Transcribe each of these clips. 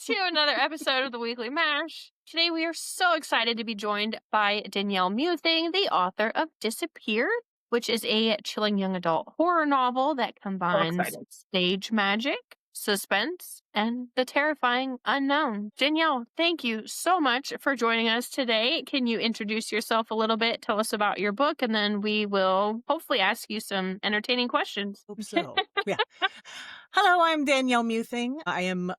to another episode of the Weekly Mash. Today we are so excited to be joined by Danielle Muething, the author of Disappear, which is a chilling young adult horror novel that combines stage magic, suspense, and the terrifying unknown. Danielle, thank you so much for joining us today. Can you introduce yourself a little bit, tell us about your book, and then we will hopefully ask you some entertaining questions. Hope so. Yeah. Hello, I'm Danielle Muething. I am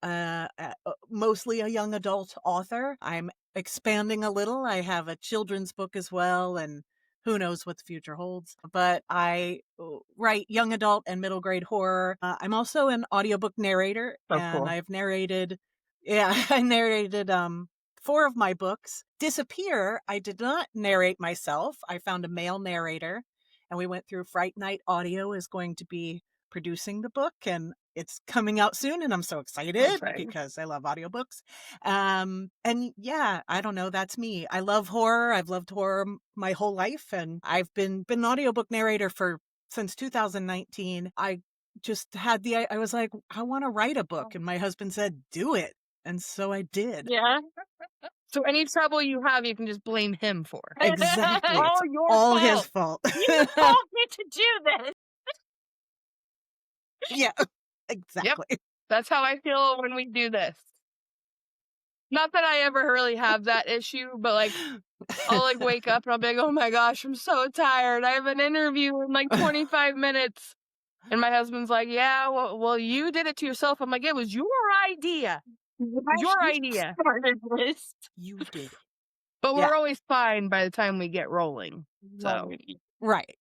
mostly a young adult author. I'm expanding a little. I have a children's book as well, and who knows what the future holds. But I write young adult and middle grade horror. I'm also an audiobook narrator, and I've narrated, I narrated 4 of my books. Disappear, I did not narrate myself. I found a male narrator, and we went through Fright Night Audio is going to be producing the book, and it's coming out soon, and I'm so excited because I love audiobooks. And yeah, I don't know, that's me. I love horror. I've loved horror my whole life, and I've been an audiobook narrator since 2019. I just had I was like, I want to write a book, and my husband said, do it. And so I did. Yeah. So any trouble you have, you can just blame him for. Exactly. It's all his fault. You told me to do this. Yeah, exactly. Yep. That's how I feel when we do this. Not that I ever really have that issue, but like I'll like wake up and I'll be like, oh my gosh, I'm so tired. I have an interview in like 25 minutes. And my husband's like, yeah, well, you did it to yourself. I'm like, it was your idea. Your idea. You did it. But we're always fine by the time we get rolling. So Right.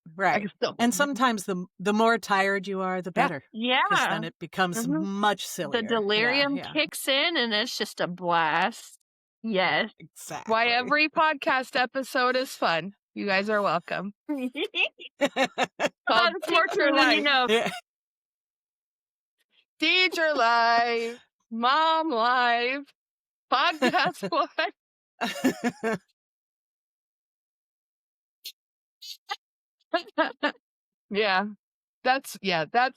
And sometimes the more tired you are, the better. Yeah. Because then it becomes much sillier. The delirium kicks in and it's just a blast. Yes. Exactly. Why every podcast episode is fun. You guys are welcome. Called Torture Life. You know. Teacher Live. Mom Live. Podcast Live. Yeah, that's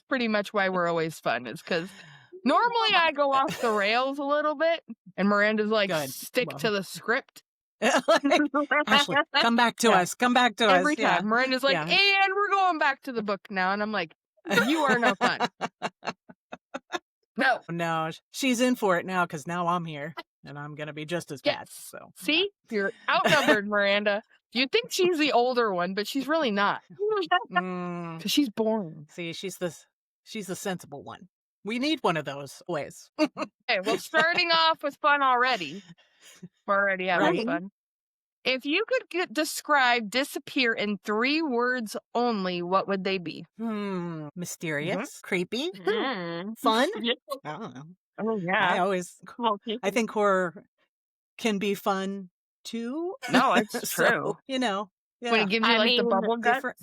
pretty much why we're always fun. It's because normally I go off the rails a little bit, and Miranda's like, stick to the script. Ashleigh, come back to us. Come back to us. Every time. Miranda's like, and we're going back to the book now. And I'm like, you are no fun. No, she's in for it now because now I'm here. And I'm going to be just as bad. So see, you're outnumbered, Miranda. You think she's the older one, but she's really not. Because she's boring. See, she's the sensible one. We need one of those ways. Okay, well, starting off with fun already. We're already having fun. If you could describe Disappear in 3 words only, what would they be? Mysterious, creepy, fun. I don't know. Oh, yeah. I think horror can be fun too. No, it's true. So, you know. Yeah. When it gives you the bubble guts. Different.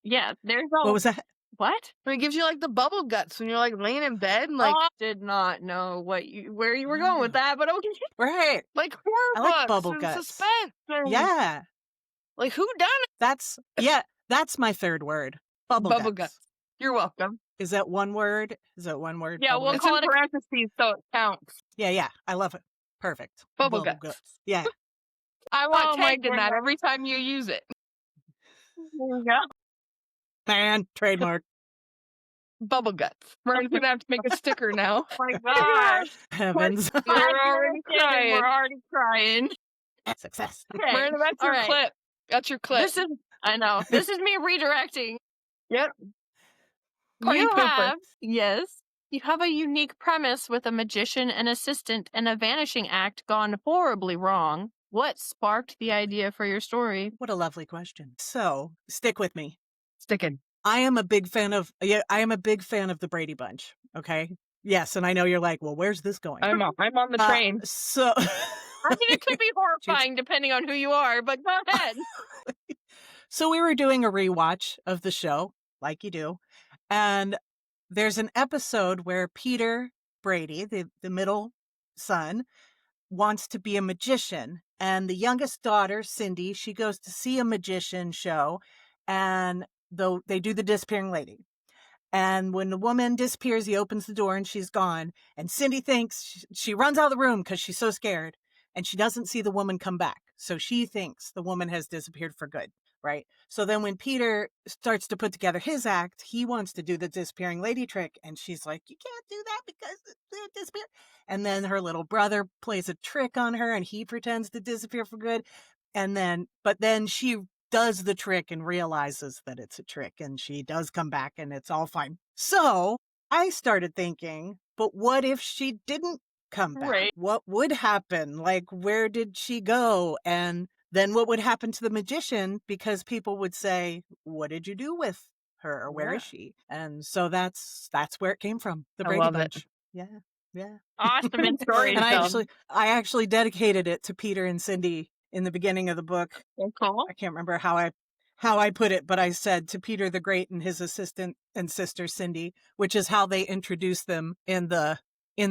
Yeah, there's what was that? What? When it gives you the bubble guts when you're laying in bed and I did not know where you were going with that, but okay. Right. Like horror I like books bubble and guts. suspense. And yeah. Like who done it? That's my 3rd word. Bubble guts. You're welcome. Is that one word? Yeah, bubble we'll It's call in it parentheses, so it counts. Yeah. I love it. Perfect. Bubble guts. Yeah. I want tagged in that every time you use it. There you go. Man, trademark. Bubble guts. We're going to have to make a sticker now. Oh my gosh. Heavens. We're already crying. We're already crying. Success. Okay. Miranda, that's your clip. That's your clip. I know. This is me redirecting. Yep. You have a unique premise with a magician, an assistant, and a vanishing act gone horribly wrong. What sparked the idea for your story? What a lovely question. So, stick with me. Sticking. I am a big fan of the Brady Bunch. Okay. Yes, and I know you're like, well, where's this going? I'm on the train. So, I mean, it could be horrifying depending on who you are, but go ahead. So we were doing a rewatch of the show, like you do, and there's an episode where Peter Brady, the middle son, wants to be a magician, and the youngest daughter, Cindy, she goes to see a magician show, and they do the disappearing lady. And when the woman disappears, he opens the door and she's gone. And Cindy thinks she runs out of the room because she's so scared and she doesn't see the woman come back. So she thinks the woman has disappeared for good, right? So then when Peter starts to put together his act, he wants to do the disappearing lady trick. And she's like, you can't do that because it disappeared. And then her little brother plays a trick on her and he pretends to disappear for good. But then she does the trick and realizes that it's a trick and she does come back and it's all fine. So I started thinking, but what if she didn't come back? Right. What would happen? Like, where did she go? And then what would happen to the magician? Because people would say, what did you do with her? Or where is she? And so that's where it came from. The I Brady love Bunch. it. Yeah. Yeah. Awesome in stories. And though. I actually dedicated it to Peter and Cindy in the beginning of the book. Cool. I can't remember how I put it, but I said to Peter the Great and his assistant and sister Cindy, which is how they introduced them in the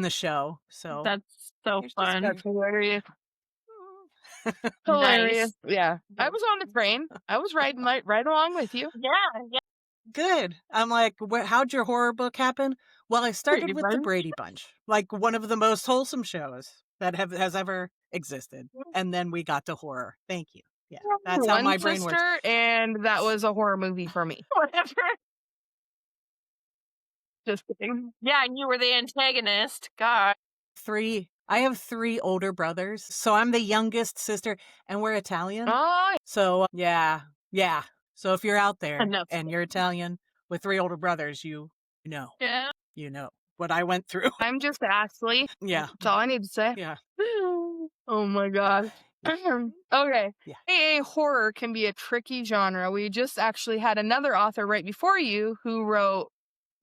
show. So That's so here's just fun. That's hilarious. Hilarious. Nice. Yeah. I was on the train. I was riding right along with you. Yeah. good. I'm like, how'd your horror book happen? Well, I started Brady with the Bunch. Brady Bunch, like one of the most wholesome shows that has ever existed, and then we got to horror. Thank you. Yeah, that's how One my brain works. sister, and that was a horror movie for me. Whatever. Just kidding. Yeah, and you were the antagonist. God. I have 3 older brothers, so I'm the youngest sister, and we're Italian. Oh, So yeah. So if you're out there Enough. and you're Italian with 3 older brothers, you know Yeah. what I went through. I'm just Ashley. Yeah. That's all I need to say. Yeah. Oh my god. Okay. Yeah. AA horror can be a tricky genre. We just actually had another author right before you who wrote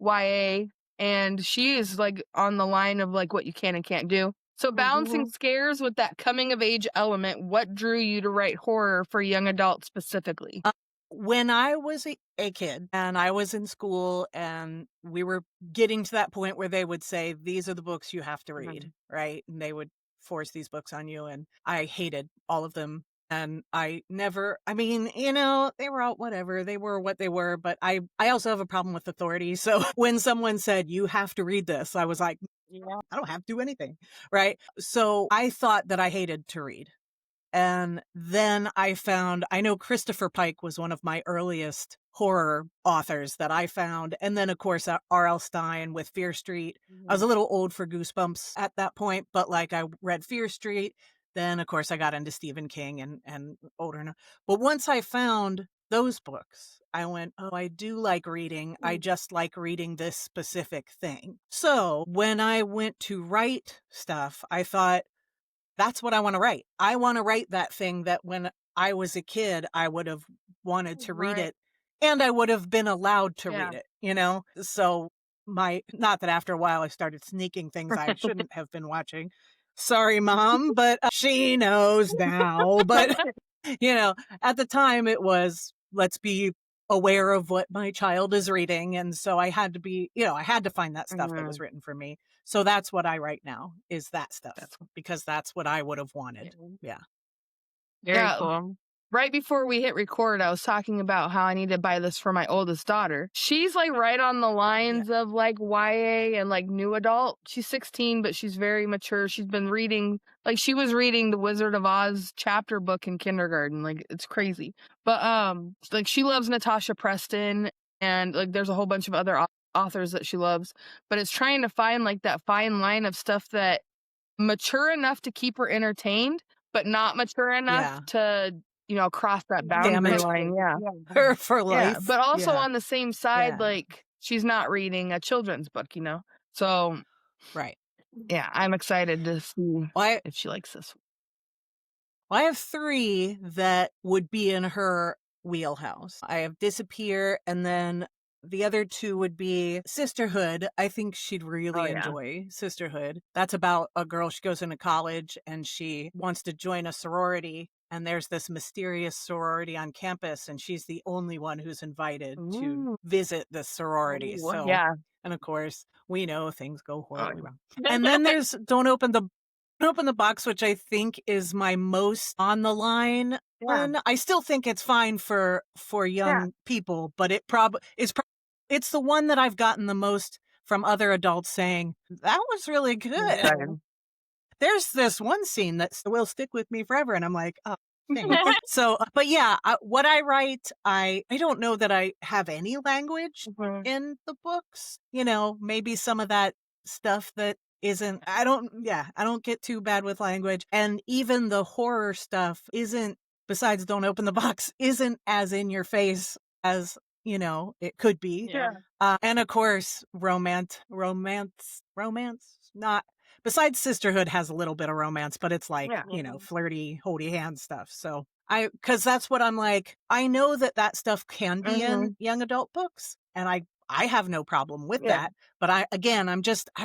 YA, and she is like on the line of like what you can and can't do. So balancing scares with that coming of age element, what drew you to write horror for young adults specifically? When I was a kid and I was in school and we were getting to that point where they would say, these are the books you have to read, right? And they would force these books on you. And I hated all of them. And they were all whatever. They were what they were. But I also have a problem with authority. So when someone said, you have to read this, I was like, I don't have to do anything, right? So I thought that I hated to read. And then I know Christopher Pike was one of my earliest horror authors that I found. And then, of course, R.L. Stine with Fear Street. I was a little old for Goosebumps at that point, but like I read Fear Street. Then, of course, I got into Stephen King and older enough. But once I found those books, I went, oh, I do like reading. I just like reading this specific thing. So when I went to write stuff, I thought, that's what I want to write. I want to write that thing that when I was a kid, I would have wanted to read it and I would have been allowed to read it, So not that after a while I started sneaking things I shouldn't have been watching. Sorry, Mom, but she knows now. But, at the time it was, let's be aware of what my child is reading. And so I had to I had to find that stuff that was written for me. So that's what I write now is that stuff because that's what I would have wanted. Yeah. Very cool. Right before we hit record, I was talking about how I need to buy this for my oldest daughter. She's like right on the lines of like YA and like new adult. She's 16, but she's very mature. She's been reading, like she was reading the Wizard of Oz chapter book in kindergarten. Like it's crazy. But like she loves Natasha Preston and like there's a whole bunch of other authors that she loves. But it's trying to find like that fine line of stuff that mature enough to keep her entertained, but not mature enough to cross that boundary line. Her for life. Yeah. But also on the same side, like she's not reading a children's book, So right. Yeah, I'm excited to see if she likes this. Well, I have 3 that would be in her wheelhouse. I have Disappear, and then the other 2 would be Sisterhood. I think she'd really enjoy Sisterhood. That's about a girl, she goes into college and she wants to join a sorority. And there's this mysterious sorority on campus, and she's the only one who's invited to visit the sorority. And of course, we know things go horribly wrong. And then there's Don't Open the Box, which I think is my most on the line one. I still think it's fine for young people, but it is it's the one that I've gotten the most from other adults saying, that was really good. Good. There's this one scene that will stick with me forever. And I'm like, oh, thanks. So, but yeah, what I write, I don't know that I have any language Mhm. in the books. Maybe some of that stuff that isn't, I don't get too bad with language. And even the horror stuff isn't, besides Don't Open the Box, isn't as in your face as, it could be. Yeah. And of course, romance, not, besides Sisterhood has a little bit of romance, but it's like, Yeah. flirty, holdy hand stuff. So because that's what I'm like, I know that stuff can be in young adult books, and I have no problem with Yeah. that. But I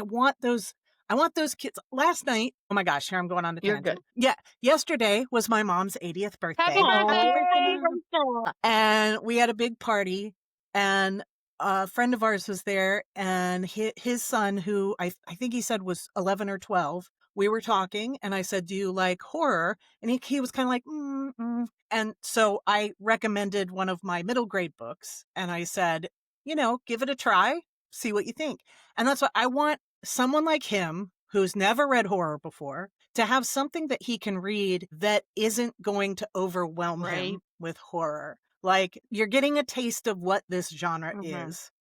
want those kids. Last night, oh my gosh, here I'm going on the You're tangent. good. Yeah, yesterday was my mom's 80th birthday. Happy birthday! And we had a big party, and a friend of ours was there, and his son, who I think he said was 11 or 12, we were talking, and I said, do you like horror? And he was kind of like, And so I recommended one of my middle grade books, and I said, give it a try, see what you think. And that's what I want, someone like him who's never read horror before to have something that he can read that isn't going to overwhelm him with horror. Like, you're getting a taste of what this genre is,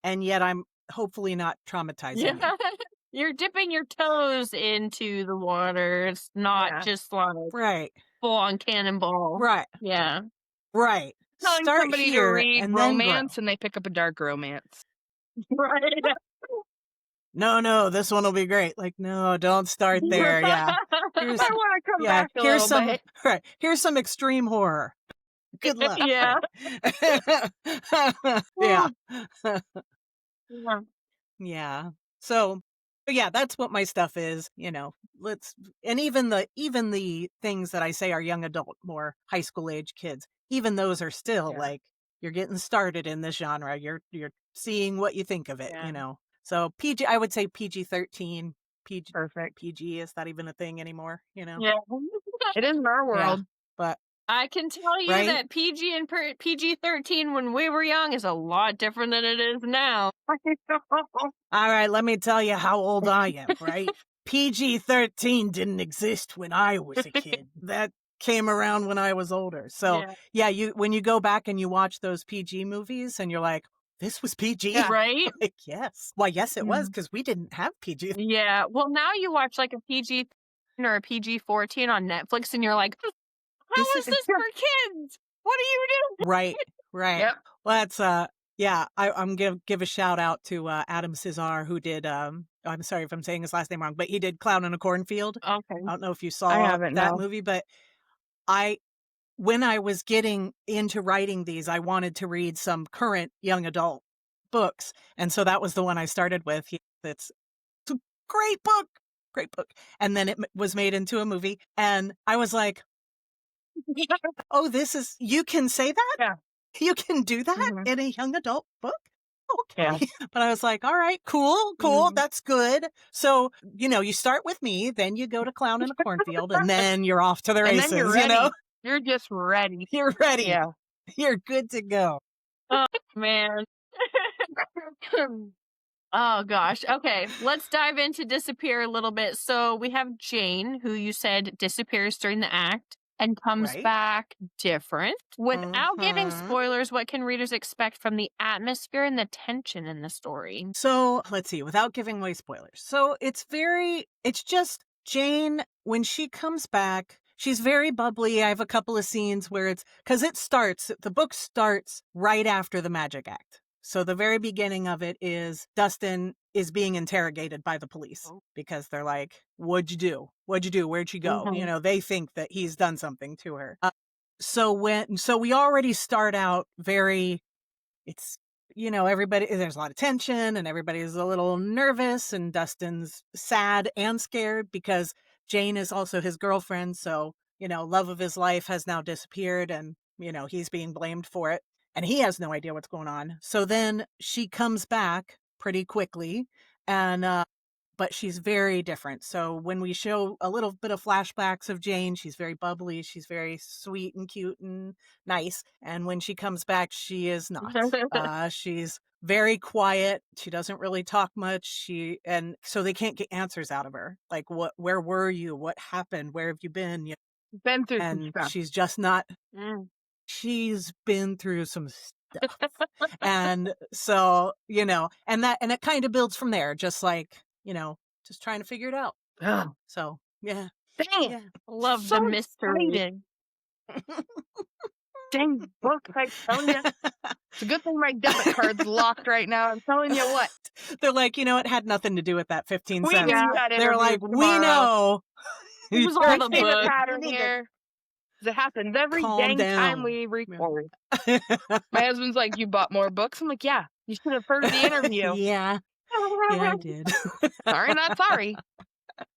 and yet I'm hopefully not traumatizing you. You're dipping your toes into the water. It's not just like full on cannonball. Right. Yeah. Right. Telling Start somebody to here read and then grow. romance and they pick up a dark romance. Right. No, this one will be great. Like, no, don't start there. Yeah. I want to come back a here's little some bit. right. Here's some extreme horror. Good luck. Yeah. Yeah. Yeah. Yeah. So, but yeah, that's what my stuff is, and even the things that I say are young adult, more high school age kids, even those are still like, you're getting started in this genre. You're seeing what you think of it, So PG, I would say PG-13, Perfect. PG, is that even a thing anymore, Yeah. It is in our world. Yeah, but I can tell you that PG and PG-13 when we were young is a lot different than it is now. All right, let me tell you how old I am, right? PG-13 didn't exist when I was a kid. That came around when I was older. So, when you go back and you watch those PG movies and you're like, this was PG? Right? Like, yes. Well, yes, it was, because we didn't have PG. Yeah. Well, now you watch like a PG or a PG-14 on Netflix and you're like, how is this for kids? What are you doing? Right. Yep. Well, that's I'm gonna give a shout out to Adam Cesar, who did I'm sorry if I'm saying his last name wrong, but he did Clown in a Cornfield. Okay. I don't know if you saw that movie, but when I was getting into writing these, I wanted to read some current young adult books, and so that was the one I started with. It's a great book. And then it was made into a movie, and I was like, oh, you can say that? Yeah. You can do that in a young adult book? Okay. Yeah. But I was like, all right, cool. That's good. So, you start with me, then you go to Clown in a Cornfield, and then you're off to the races, And then you're ready. You're just ready. You're ready. Yeah. You're good to go. Oh, man. Oh, gosh. Okay, let's dive into Disappear a little bit. So we have Jane, who you said disappears during the act and comes back different. Without giving spoilers, what can readers expect from the atmosphere and the tension in the story? So let's see, without giving away spoilers. So it's just Jane, when she comes back, she's very bubbly. I have a couple of scenes where the book starts right after the magic act. So the very beginning of it is Dustin is being interrogated by the police because they're like, what'd you do? Where'd she go? They think that he's done something to her. So we already start out everybody, there's a lot of tension and everybody's a little nervous, and Dustin's sad and scared because Jane is also his girlfriend. So, love of his life has now disappeared, and, he's being blamed for it. And he has no idea what's going on. So then she comes back pretty quickly, and but she's very different. So when we show a little bit of flashbacks of Jane, she's very bubbly, she's very sweet and cute and nice. And when she comes back, she is not. She's very quiet. She doesn't really talk much. And so they can't get answers out of her. Like, where were you? What happened? Where have you been? Been through some And stuff. she's just not. Mm. She's been through some stuff. And so, and it kind of builds from there, just like, just trying to figure it out. Ugh. So, yeah. Dang it. Yeah. Love So the mystery. excited. Dang book, I'm telling you. It's a good thing my debit card's locked right now. I'm telling you what. They're like, it had nothing to do with that 15 We cents. knew you had They're like, interviews we tomorrow. know. It was You're all the See the book. pattern You need to here. 'Cause it happens every calm dang time down. we record. My husband's like, you bought more books? I'm like, yeah. You should have heard the interview. Yeah, I did. Sorry, not sorry.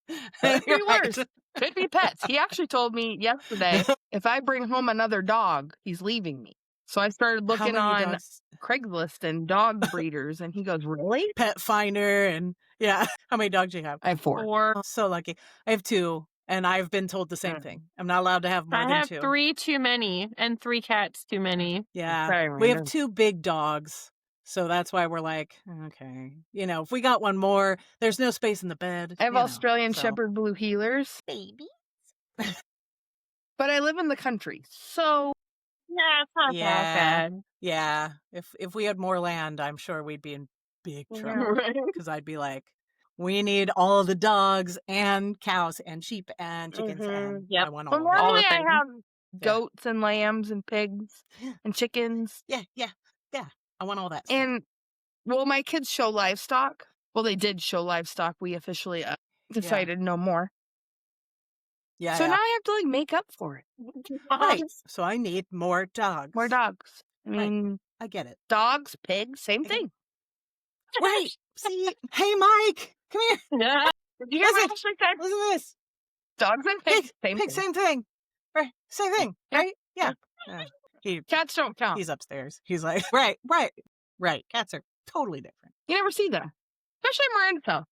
Could be You're right. worse. Could be pets. He actually told me yesterday, if I bring home another dog, he's leaving me. So I started How looking many on dogs? Craigslist and dog breeders, and he goes, really? Pet Finder and yeah. How many dogs do you have? I have 4. Or Oh, so lucky. I have 2, and I've been told the same thing. I'm not allowed to have more I than have 2. 3 too many and 3 cats too many. Yeah, Very we have random. 2 big dogs, so that's why we're like, okay, if we got one more, there's no space in the bed. I have Australian so. Shepherd Blue Heelers, Baby. but I live in the country, so Yeah, it's not Yeah. that bad. Yeah, if we had more land, I'm sure we'd be in big trouble. Right. Because I'd be like, we need all the dogs and cows and sheep and chickens, and Yep. I want but all of them. All the normally I things. have goats and lambs and pigs Yeah. and chickens. Yeah. I want all that stuff. And, well, my kids show livestock. Well, they did show livestock. We officially decided no more. Yeah, So yeah. now I have to, like, make up for it. Right. So I need more dogs. More dogs. I Right. mean, I get it. dogs, pigs, same thing. Right. See, hey, Mike, come here. Yeah. Did you hear what Listen. Ashley said? Listen to this. Dogs and pigs, same Pig, thing. same thing. Right. Same thing. Yeah. Right? Yeah. Cats don't count. He's upstairs. He's like, right. Cats are totally different. You never see them. Especially Miranda's house.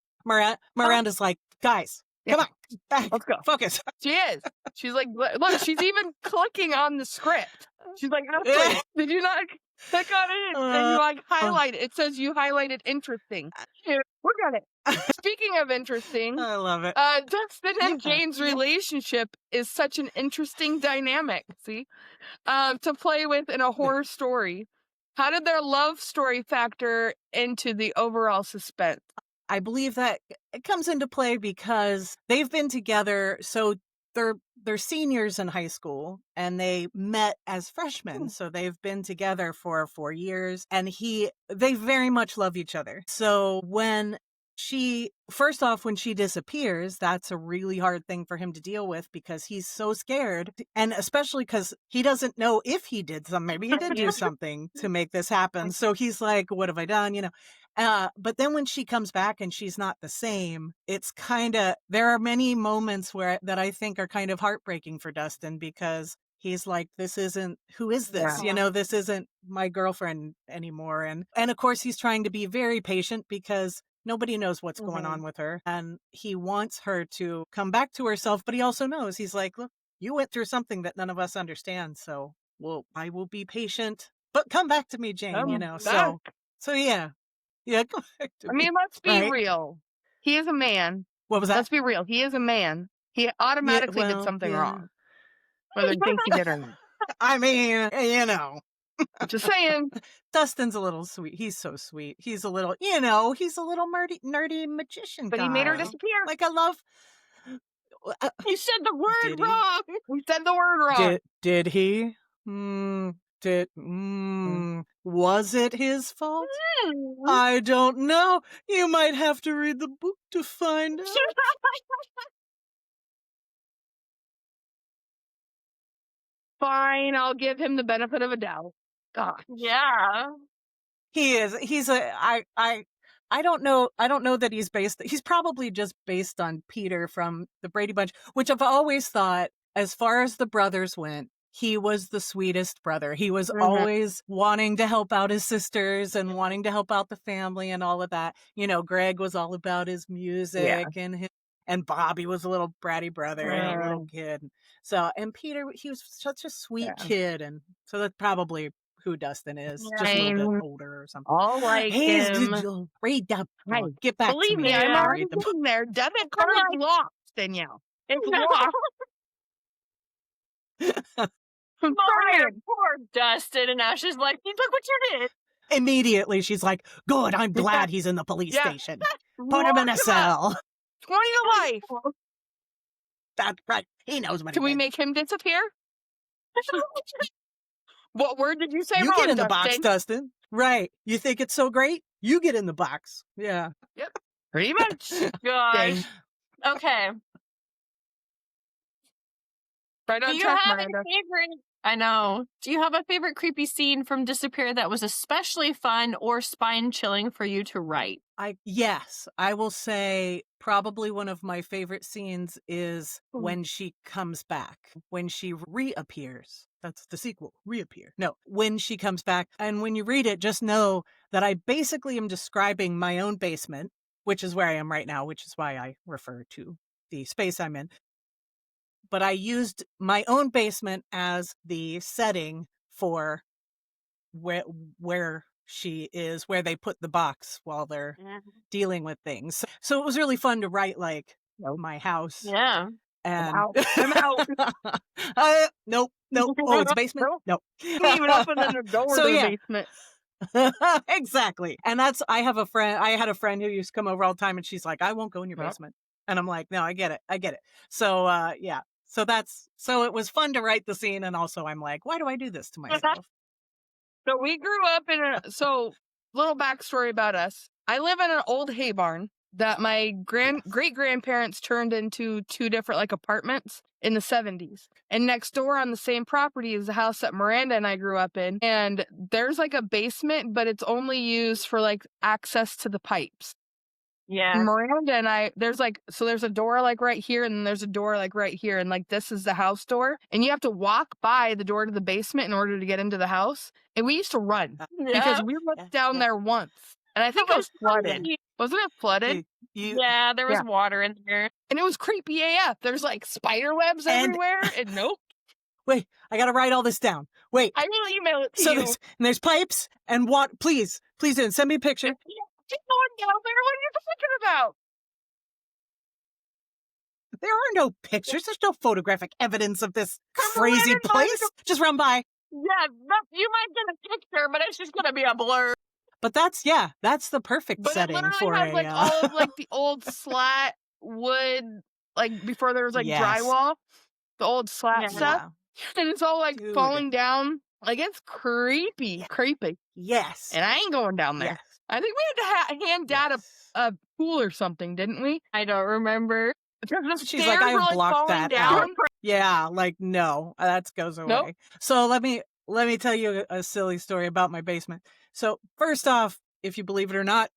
Miranda's like, guys, Yeah. come on, back, Let's go. focus. She is. She's like, look, she's even clicking on the script. She's like, Ashley, did you not click on it? And you like highlight it. It says you highlighted interesting. We're gonna. Speaking of interesting, I love it. Dustin and Yeah. Jane's relationship is such an interesting dynamic. See, to play with in a horror story. How did their love story factor into the overall suspense? I believe that it comes into play because they've been together. So they're seniors in high school and they met as freshmen. So they've been together for 4 years and they very much love each other. So when first off, when she disappears, that's a really hard thing for him to deal with because he's so scared. And especially because he doesn't know if he did something. Maybe he did do something to make this happen. So he's like, what have I done? But then when she comes back and she's not the same, it's there are many moments that I think are kind of heartbreaking for Dustin because he's like, who is this? Yeah. This isn't my girlfriend anymore. And of course he's trying to be very patient because nobody knows what's going on with her. And he wants her to come back to herself, but he also knows, he's like, look, you went through something that none of us understand. So, I will be patient, but come back to me, Jane, back. So yeah. Yeah, go back to me. I mean, let's be Right. real. He is a man. What was that? Let's be real. He is a man. He automatically did something wrong. Whether he thinks he did or not. I mean, Just saying. Dustin's a little sweet. He's so sweet. He's a little, he's a little nerdy magician But guy. he made her disappear. Like, I love... You said the word Did he? wrong. We said the word wrong. Did he? Was it his fault? I don't know. You might have to read the book to find out. Fine, I'll give him the benefit of a doubt. God. Yeah. He is. I don't know that he's probably just based on Peter from the Brady Bunch, which I've always thought, as far as the brothers went, he was the sweetest brother. He was always wanting to help out his sisters and wanting to help out the family and all of that. You know, Greg was all about his music and Bobby was a little bratty brother and a little kid. So, and Peter, he was such a sweet kid. And so that's probably who Dustin is, just a little bit older or something. All like him. Read that book. Get back Believe to me, I'm already the book. getting there. Debit card locked, Danielle. It's locked. Poor Dustin. And now she's like, look what you did. Immediately, she's like, good, I'm glad he's in the police station. Put him in a cell. 20 to life. That's right. He knows what. Can we make him disappear? What word did you say you wrong, get in Dustin? the box, Dustin. Right. You think it's so great? You get in the box. Yeah. Yep. Pretty much. Gosh. Okay. Right on Do you track, have a Miranda. favorite? I know. Do you have a favorite creepy scene from Disappear that was especially fun or spine-chilling for you to write? Yes, I will say probably one of my favorite scenes is when she comes back, when she reappears. That's the sequel, Reappear. No, when she comes back. And when you read it, just know that I basically am describing my own basement, which is where I am right now, which is why I refer to the space I'm in. But I used my own basement as the setting for where she is, where they put the box while they're dealing with things. So it was really fun to write like my house. Yeah. And I'm out. Nope. Oh, it's a basement? Nope. Even opening the door to the basement. Exactly. And I had a friend who used to come over all the time and she's like, I won't go in your basement. And I'm like, no, I get it. So yeah. So it was fun to write the scene, and also I'm like, why do I do this to myself? So we grew up little backstory about us. I live in an old hay barn that my great-grandparents turned into 2 different like apartments in the 70s. And next door on the same property is the house that Miranda and I grew up in. And there's like a basement, but it's only used for like access to the pipes. Yeah. Miranda and I, there's a door like right here, and then there's a door like right here, and like this is the house door, and you have to walk by the door to the basement in order to get into the house. And we used to run because we looked down there once, and I think it was flooded. Wasn't it flooded? Yeah, there was water in there, and it was creepy AF. There's like spider webs everywhere, and nope. Wait, I gotta write all this down. Wait, I will email it to you. There's pipes and what? Please, send me a picture. Keep going down there. What are you talking about? There are no pictures. There's no photographic evidence of this crazy place. Just run by. Yeah, you might get a picture, but it's just gonna be a blur. But that's the perfect setting for it literally has all of like the old slat wood, like before there was like drywall, the old slat stuff, and it's all like falling down. Like it's creepy. Yes. And I ain't going down there. Yes. I think we had to hand Dad a pool or something, didn't we? I don't remember. She's like, I've blocked that out. Yeah, like, no, that goes away. Nope. So let me tell you a silly story about my basement. So first off, if you believe it or not,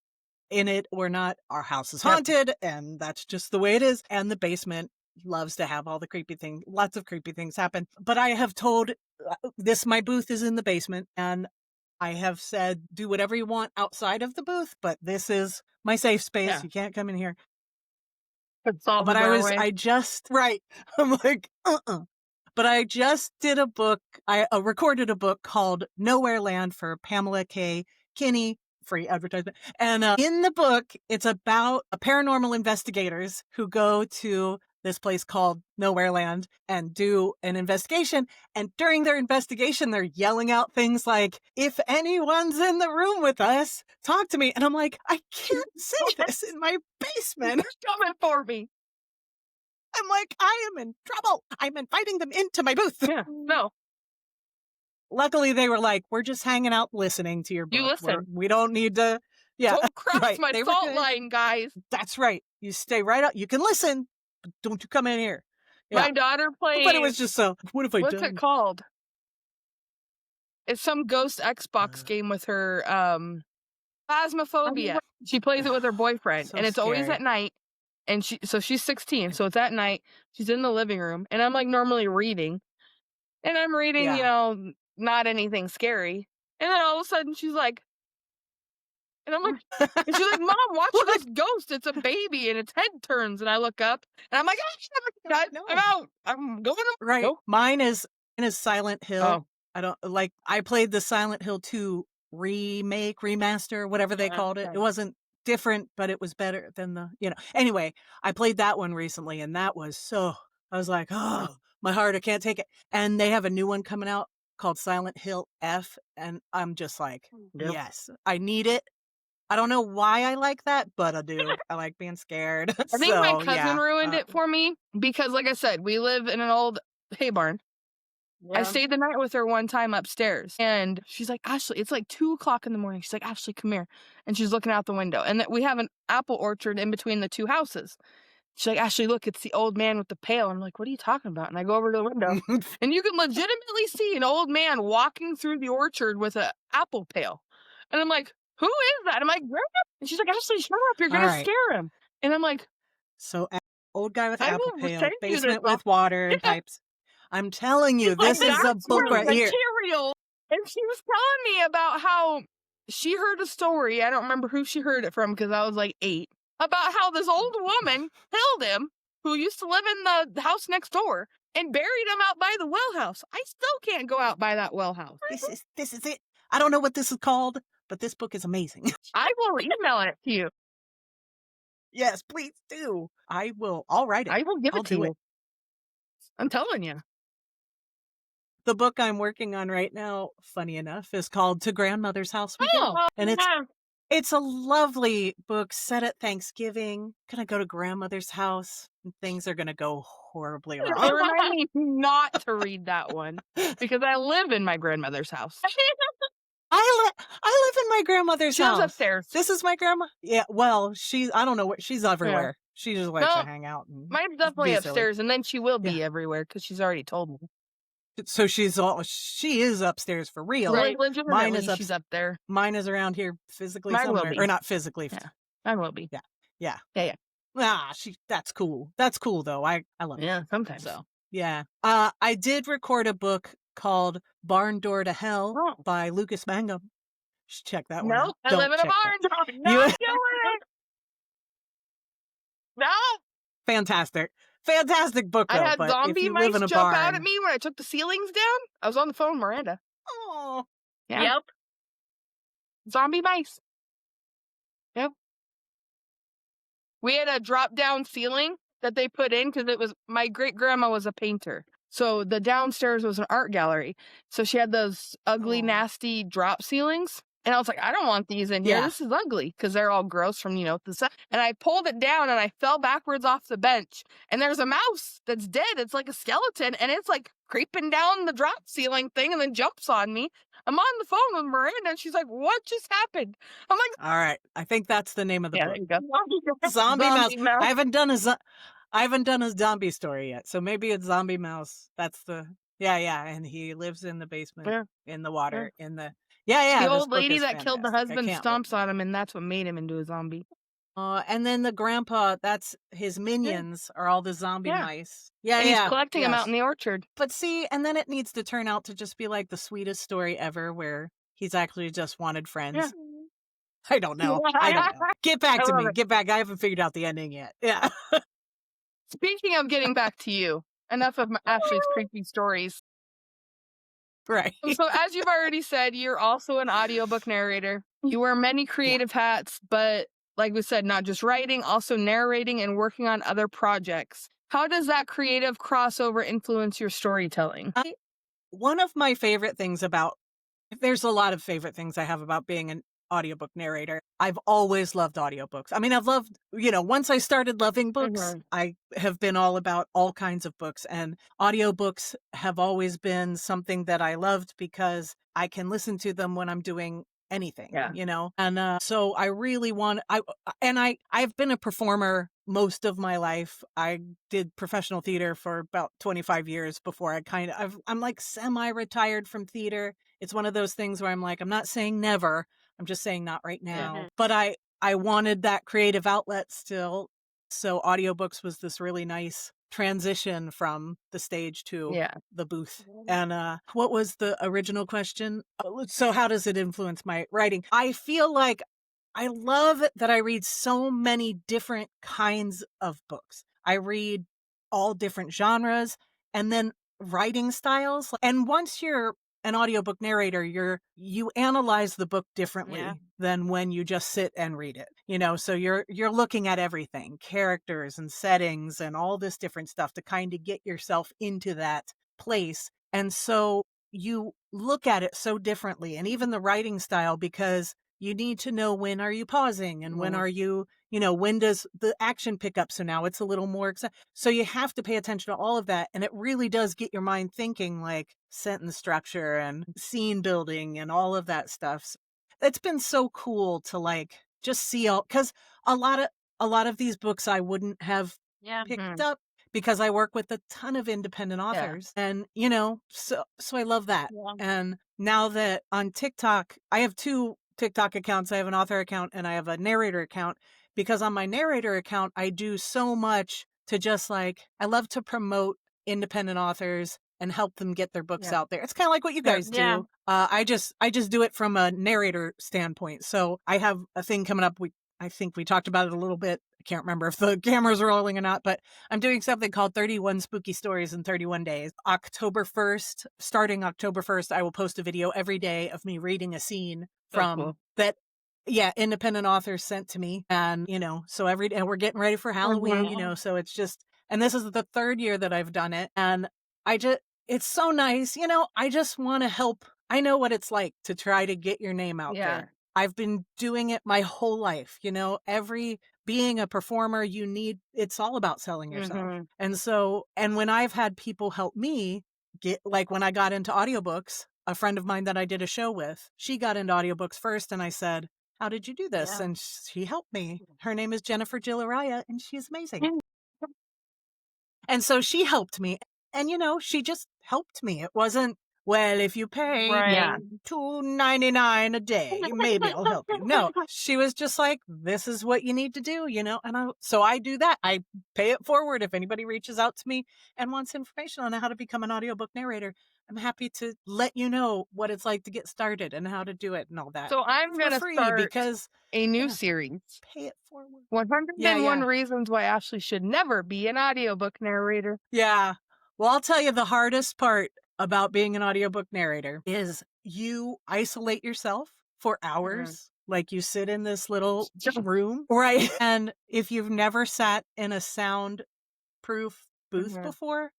in it or not, our house is haunted, and that's just the way it is. And the basement loves to have all the creepy things. Lots of creepy things happen. But I have told my booth is in the basement, and I have said, do whatever you want outside of the booth, but this is my safe space. Yeah. You can't come in here. But I'm like, But I just did a book. I recorded a book called Nowhere Land for Pamela K. Kinney, free advertisement. And in the book, it's about paranormal investigators who go to this place called Nowhere Land and do an investigation. And during their investigation, they're yelling out things like, if anyone's in the room with us, talk to me. And I'm like, I can't say this in my basement. They're coming for me. I'm like, I am in trouble. I'm inviting them into my booth. Yeah, no. Luckily, they were like, we're just hanging out listening to your book. You listen. We don't need to. Yeah. Don't cross my fault line, guys. That's right. You stay right up. You can listen. Don't you come in here. Yeah. My daughter plays. But it was just so. What have I done? What's it called? It's some ghost Xbox game with her. Phasmophobia. She plays it with her boyfriend, and it's always at night. And she's 16, so it's at night. She's in the living room, and I'm like normally reading, And I'm reading, you Yeah. know, not anything scary. And then all of a sudden she's like, and I'm like, and she's like, Mom, watch this What? ghost. It's a baby and its head turns. And I look up and I'm like, I'm No. out. I'm going to Right. go. Mine is Silent Hill. Oh, I don't like, I played the Silent Hill 2 remake, remaster, whatever they called it. okay. It wasn't different, but it was better than the, Anyway, I played that one recently and that was I was like, oh, my heart, I can't take it. And they have a new one coming out called Silent Hill F. And I'm just like, Yep. yes, I need it. I don't know why I like that, but I do. I like being scared. I think my cousin yeah. ruined it for me because, like I said, we live in an old hay barn. I stayed the night with her one time upstairs and she's like, Ashleigh, it's like 2:00 in the morning. She's like, Ashleigh, come here. And she's looking out the window and we have an apple orchard in between the two houses. She's like, Ashleigh, look, it's the old man with the pail. I'm like, what are you talking about? And I go over to the window and you can legitimately see an old man walking through the orchard with an apple pail. And I'm like, who is that? I'm like, Grandma. And she's like, Ashleigh, shut up. You're going to scare him. And I'm like, so old guy with I apple will pail, send you this basement with water and pipes. I'm telling you, this is a that's book real right here. material. And she was telling me about how she heard a story. I don't remember who she heard it from because I was like 8. About how this old woman killed him who used to live in the house next door and buried him out by the well house. I still can't go out by that well house. This is it. I don't know what this is called, but this book is amazing. I will email it to you. Yes, please do. I will. I'll write it. I will give I'll it to do you. it. I'm telling you. The book I'm working on right now, funny enough, is called To Grandmother's House We Go. And it's a lovely book set at Thanksgiving. Gonna go to grandmother's house and things are gonna go horribly wrong. It reminded me not to read that one because I live in my grandmother's house. I live in my grandmother's house. She lives upstairs. This is my grandma. Yeah, well, I don't know where she's everywhere. She just likes to hang out. And mine's definitely be upstairs, silly. and then she will be everywhere because she's already told me. So she is upstairs for real. Right, legitimately, she's up there. Mine is around here physically Mine somewhere, will be. or not physically. Yeah, mine will be. Yeah. Ah, that's cool. That's cool though. I love it. Yeah, sometimes. So yeah. I did record a book called Barn Door to Hell by Lucas Mangum. Should check that one out. Nope, I live in a barn. Not doing it. No. Fantastic book though. I had but zombie if you mice live in a jump barn, out at me when I took the ceilings down. I was on the phone with Miranda. Oh. Yeah. Yep. Zombie mice. Yep. We had a drop down ceiling that they put in because my great grandma was a painter. So the downstairs was an art gallery. So she had those ugly, nasty drop ceilings. And I was like, I don't want these in here. Yeah. This is ugly because they're all gross from, the sun. And I pulled it down and I fell backwards off the bench. And there's a mouse that's dead. It's like a skeleton. And it's like creeping down the drop ceiling thing and then jumps on me. I'm on the phone with Miranda and she's like, what just happened? I'm like, all right. I think that's the name of the book. There you go. Zombie mouse. I haven't done a zombie story yet. So maybe it's Zombie Mouse. That's the and he lives in the basement in the water in the the old lady that killed the husband stomps on him and that's what made him into a zombie. And then the grandpa, that's his minions are all the zombie mice. And he's collecting them out in the orchard. But see, and then it needs to turn out to just be like the sweetest story ever where he's actually just wanted friends. Yeah. I don't know. Get back to me. Get back. I haven't figured out the ending yet. Yeah. Speaking of getting back to you, enough of Ashleigh's creepy stories. Right. So as you've already said, you're also an audiobook narrator. You wear many creative hats, but like we said, not just writing, also narrating and working on other projects. How does that creative crossover influence your storytelling? One of my favorite things there's a lot of favorite things I have about being an audiobook narrator. I've always loved audiobooks. I mean, I've loved, once I started loving books, I have been all about all kinds of books, and audiobooks have always been something that I loved because I can listen to them when I'm doing anything, and so I really I've been a performer most of my life. I did professional theater for about 25 years before I'm like semi-retired from theater. It's one of those things where I'm like, I'm not saying never, I'm just saying not right now. But I wanted that creative outlet still. So audiobooks was this really nice transition from the stage to Yeah. the booth. And what was the original question? So how does it influence my writing? I feel like I love that I read so many different kinds of books. I read all different genres and then writing styles. And once you're an audiobook narrator, you analyze the book differently than when you just sit and read it. You know, so you're looking at everything, characters and settings and all this different stuff to kind of get yourself into that place. And so you look at it so differently, and even the writing style, because you need to know when are you pausing and when are you, when does the action pick up? So now it's a little more so you have to pay attention to all of that. And it really does get your mind thinking, like sentence structure and scene building and all of that stuff. It's been so cool to like just see all, because a lot of these books I wouldn't have picked up because I work with a ton of independent authors. And so I love that. And now that on TikTok, I have 2 TikTok accounts. I have an author account and I have a narrator account, because on my narrator account, I do so much to just like, I love to promote independent authors and help them get their books out there. It's kind of like what you guys do. I just do it from a narrator standpoint. So I have a thing coming up. I think we talked about it a little bit. I can't remember if the camera's rolling or not, but I'm doing something called 31 Spooky Stories in 31 Days. Starting October 1st, I will post a video every day of me reading a scene from that. Yeah, independent authors sent to me. And, so every day we're getting ready for Halloween, so it's just, and this is the 3rd year that I've done it. And it's so nice. I just want to help. I know what it's like to try to get your name out there. I've been doing it my whole life. Being a performer, it's all about selling yourself. And when I've had people help me get, like when I got into audiobooks, a friend of mine that I did a show with, she got into audiobooks first. And I said, how did you do this? And she helped me. Her name is Jennifer Jill Araya, and she's amazing. And so she helped me. And, she just helped me. It wasn't, well, if you pay $2.99 a day, maybe I'll help you. No, she was just like, this is what you need to do, and so I do that. I pay it forward. If anybody reaches out to me and wants information on how to become an audiobook narrator, I'm happy to let you know what it's like to get started and how to do it and all that. So I'm going to start because a new series. Pay it forward. 101 Reasons Why Ashleigh Should Never Be an Audiobook Narrator. Yeah. Well, I'll tell you, the hardest part about being an audiobook narrator is you isolate yourself for hours. Like you sit in this little room, right? And if you've never sat in a soundproof booth before,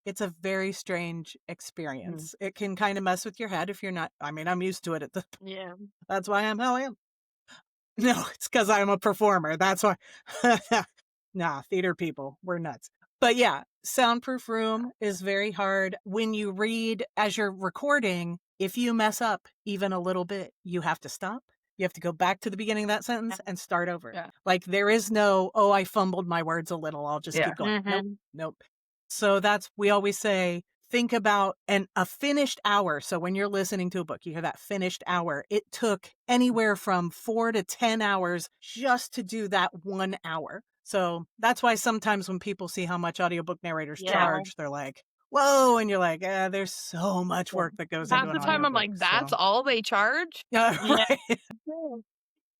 it's a very strange experience. It can kind of mess with your head if you're not, I'm used to it that's why I'm how I am. No, it's because I'm a performer. That's why. Nah, theater people, we're nuts. But yeah, soundproof room is very hard. When you read as you're recording, if you mess up even a little bit, you have to stop. You have to go back to the beginning of that sentence and start over. Like there is no, I fumbled my words a little, I'll just keep going. Nope. So we always say, think about a finished hour. So when you're listening to a book, you hear that finished hour. It took anywhere from 4 to 10 hours just to do that 1 hour. So that's why sometimes when people see how much audiobook narrators charge, they're like, whoa. And you're like, there's so much work that goes into an audiobook. Half the time I'm like, that's all they charge? Right.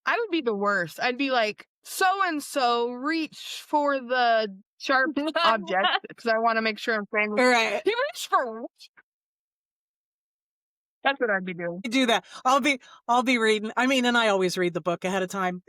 I would be the worst. I'd be like, so-and-so reach for the sharp object because I want to make sure I'm saying right. He reached for That's what I'd be doing. Do that. I'll be reading. And I always read the book ahead of time.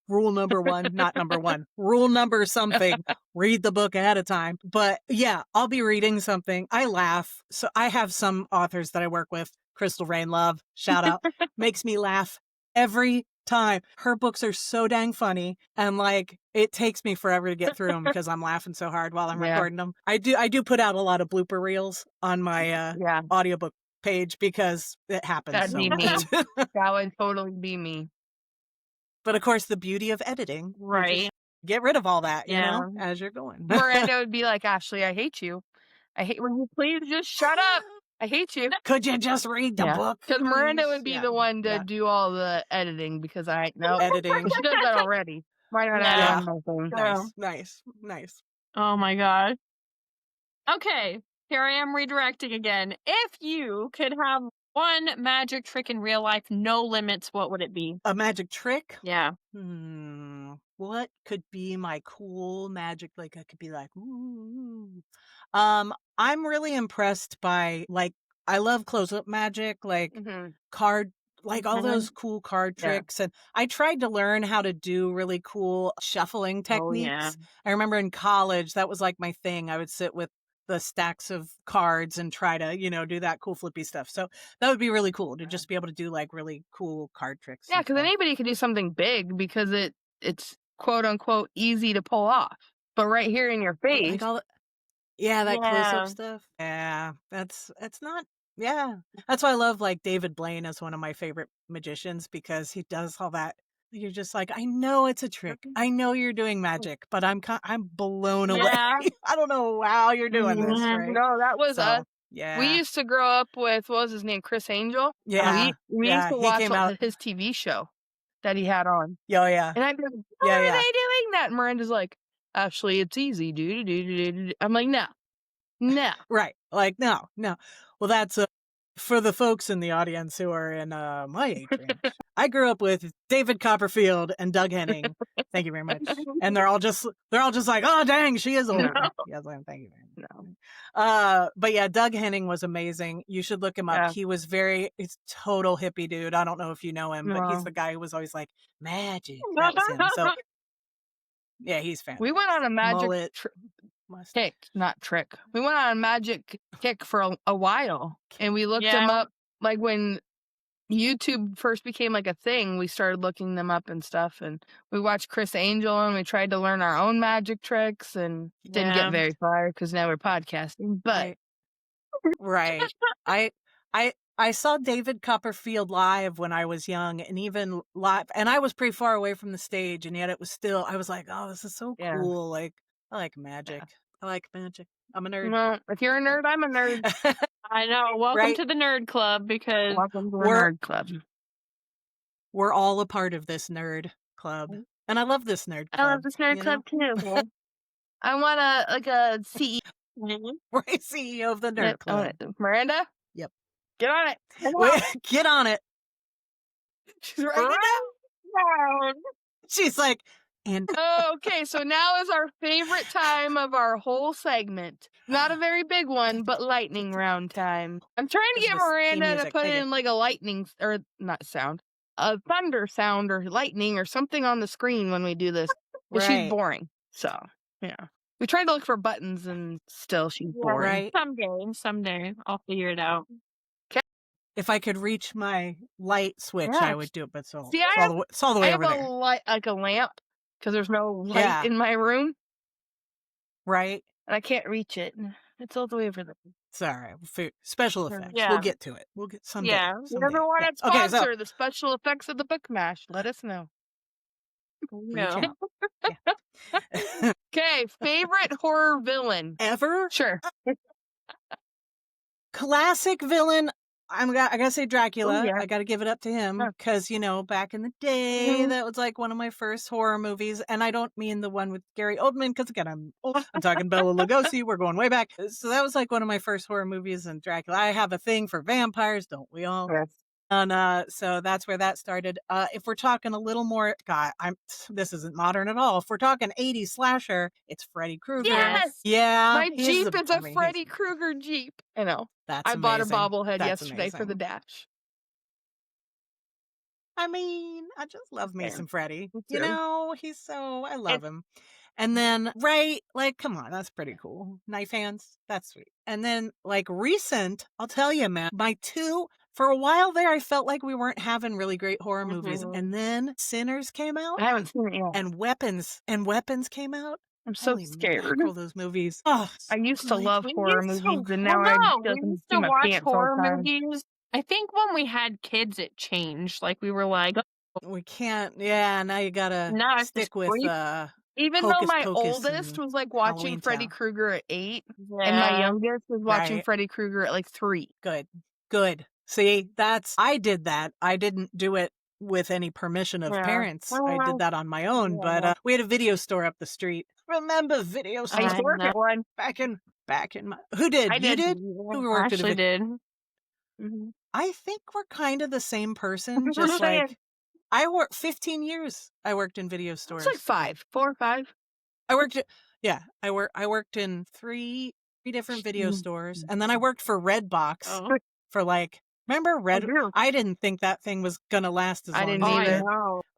Rule number 1, not number 1. Rule number something. Read the book ahead of time. But yeah, I'll be reading something. I laugh. So I have some authors that I work with. Crystal Rain Love, shout out, makes me laugh every time. Her books are so dang funny, and like it takes me forever to get through them because I'm laughing so hard while I'm recording them. I do put out a lot of blooper reels on my audiobook page because it happens. That'd so be much. me. That would totally be me. But of course, the beauty of editing, Right? Get rid of all that, as you're going. Miranda would be like, Ashleigh, I hate you. I hate when you please just shut up. I hate you. Could you just read the book? Because Miranda would be the one to do all the editing because I know editing. She does that already. Why not add on my phone? Nice. Oh my God. Okay, here I am redirecting again. If you could have one magic trick in real life, no limits, what would it be? A magic trick? Yeah. What could be my cool magic? Like, I could be like, ooh. I'm really impressed by, like, I love close-up magic, like card, like all those cool card Yeah. tricks. And I tried to learn how to do really cool shuffling Oh, yeah. techniques. I remember in college, that was like my thing. I would sit with the stacks of cards and try to, do that cool flippy stuff. So that would be really cool to just be able to do like really cool card tricks. Yeah, and because stuff. anybody can do something big because it's quote unquote easy to pull off. But right here in your But, face, like all that close-up Yeah. stuff. Yeah, it's not. Yeah, that's why I love like David Blaine as one of my favorite magicians, because he does all that. You're just like, I know it's a trick. I know you're doing magic, but I'm blown away. Yeah. I don't know how you're doing this, right? no, that was us. So yeah, We used to grow up with, what was his name, Chris Angel. yeah, We yeah. used to He watch came out. his TV show that he had on, Oh yeah, and I'd be like, "How yeah, are yeah. they doing that?" And Miranda's like, "Actually, it's easy, dude." I'm like, "No, no." Right. Like, no. Well, that's for the folks in the audience who are in my age range. I grew up with David Copperfield and Doug Henning. Thank you very much. And they're all just like, oh dang, she is old. No. Yes, thank you very much. No. But yeah, Doug Henning was amazing. You should look him up. Yeah. He was he's total hippie dude. I don't know if you know him, but he's No. the guy who was always like, magic. That was him. So yeah, he's fantastic. We went on a magic Mullet, kick, not trick. We went on a magic kick for a while, and we looked them up. Like when YouTube first became like a thing, we started looking them up and stuff, and we watched Chris Angel, and we tried to learn our own magic tricks, and didn't get very far because now we're podcasting. But right. I saw David Copperfield live when I was young, and even live, and I was pretty far away from the stage, and yet it was still, I was like, oh, this is so cool. Like, I like magic. I like magic. I'm a nerd. Well, if you're a nerd, I'm a nerd. I know. Welcome to the nerd club, because welcome to the nerd club. We're all a part of this nerd club, and I love this nerd club. I love this nerd club too. I want a CEO. We're a CEO of the nerd club. Miranda? Yep. Get on it. Get on it. She's writing it down. She's like, and okay, so now is our favorite time of our whole segment. Not a very big one, but lightning round time. I'm trying to get Miranda to put in like a lightning, or not sound, a thunder sound or lightning or something on the screen when we do this. But she's boring. So, yeah. We tried to look for buttons and still she's boring. Right. Someday I'll figure it out. If I could reach my light switch, I would do it. But it's all the way over there. I have like a lamp because there's no light in my room. Right. And I can't reach it. It's all the way over there. It's all right. Special effects. Yeah. We'll get to it. We'll get someday. Yeah. If you ever want to sponsor the special effects of the Book Mash, let us know. No. Okay, favorite horror villain ever? Sure. Classic villain. I gotta say Dracula. Oh, yeah. I gotta give it up to him because, back in the day, that was like one of my first horror movies. And I don't mean the one with Gary Oldman, because again, I'm talking Bela Lugosi. We're going way back. So that was like one of my first horror movies, and Dracula. I have a thing for vampires, don't we all? Yes. And so that's where that started. If we're talking a little more, God, this isn't modern at all. If we're talking 80s slasher, it's Freddy Krueger. Yes. Yeah. My Jeep is a Freddy Krueger Jeep. I know. I bought a bobblehead yesterday for the dash. I mean, I just love me some Freddy. I love him. And then, like, come on, that's pretty cool. Knife hands, that's sweet. And then, like, recent, I'll tell you, man, for a while there, I felt like we weren't having really great horror movies. And then Sinners came out. I haven't seen it yet. And Weapons came out. I'm so scared. Mackerel, those movies. Oh, I used to love horror movies, and now I used to watch horror movies. I think when we had kids, it changed. Like, we were like, we can't. Yeah, now you gotta stick with even Hocus though my Pocus oldest was like watching Halloween Freddy Town. Krueger at 8, and my youngest was watching Freddy Krueger at like 3. Good. See, I did that. I didn't do it with any permission of parents. I did that on my own, but we had a video store up the street. Remember video store? I used to work at one. Back back in my... Who did? I You did. did? Who worked at a Ashley video? did. Mm-hmm. I think we're kind of the same person. That's what I'm Just saying. like I worked 15 years. I worked in video It's stores. like 4 or 5. I worked I worked in three different video stores, and then I worked for Redbox for like... Remember Red? yeah. I didn't think that thing was gonna last as I long didn't as it either. did.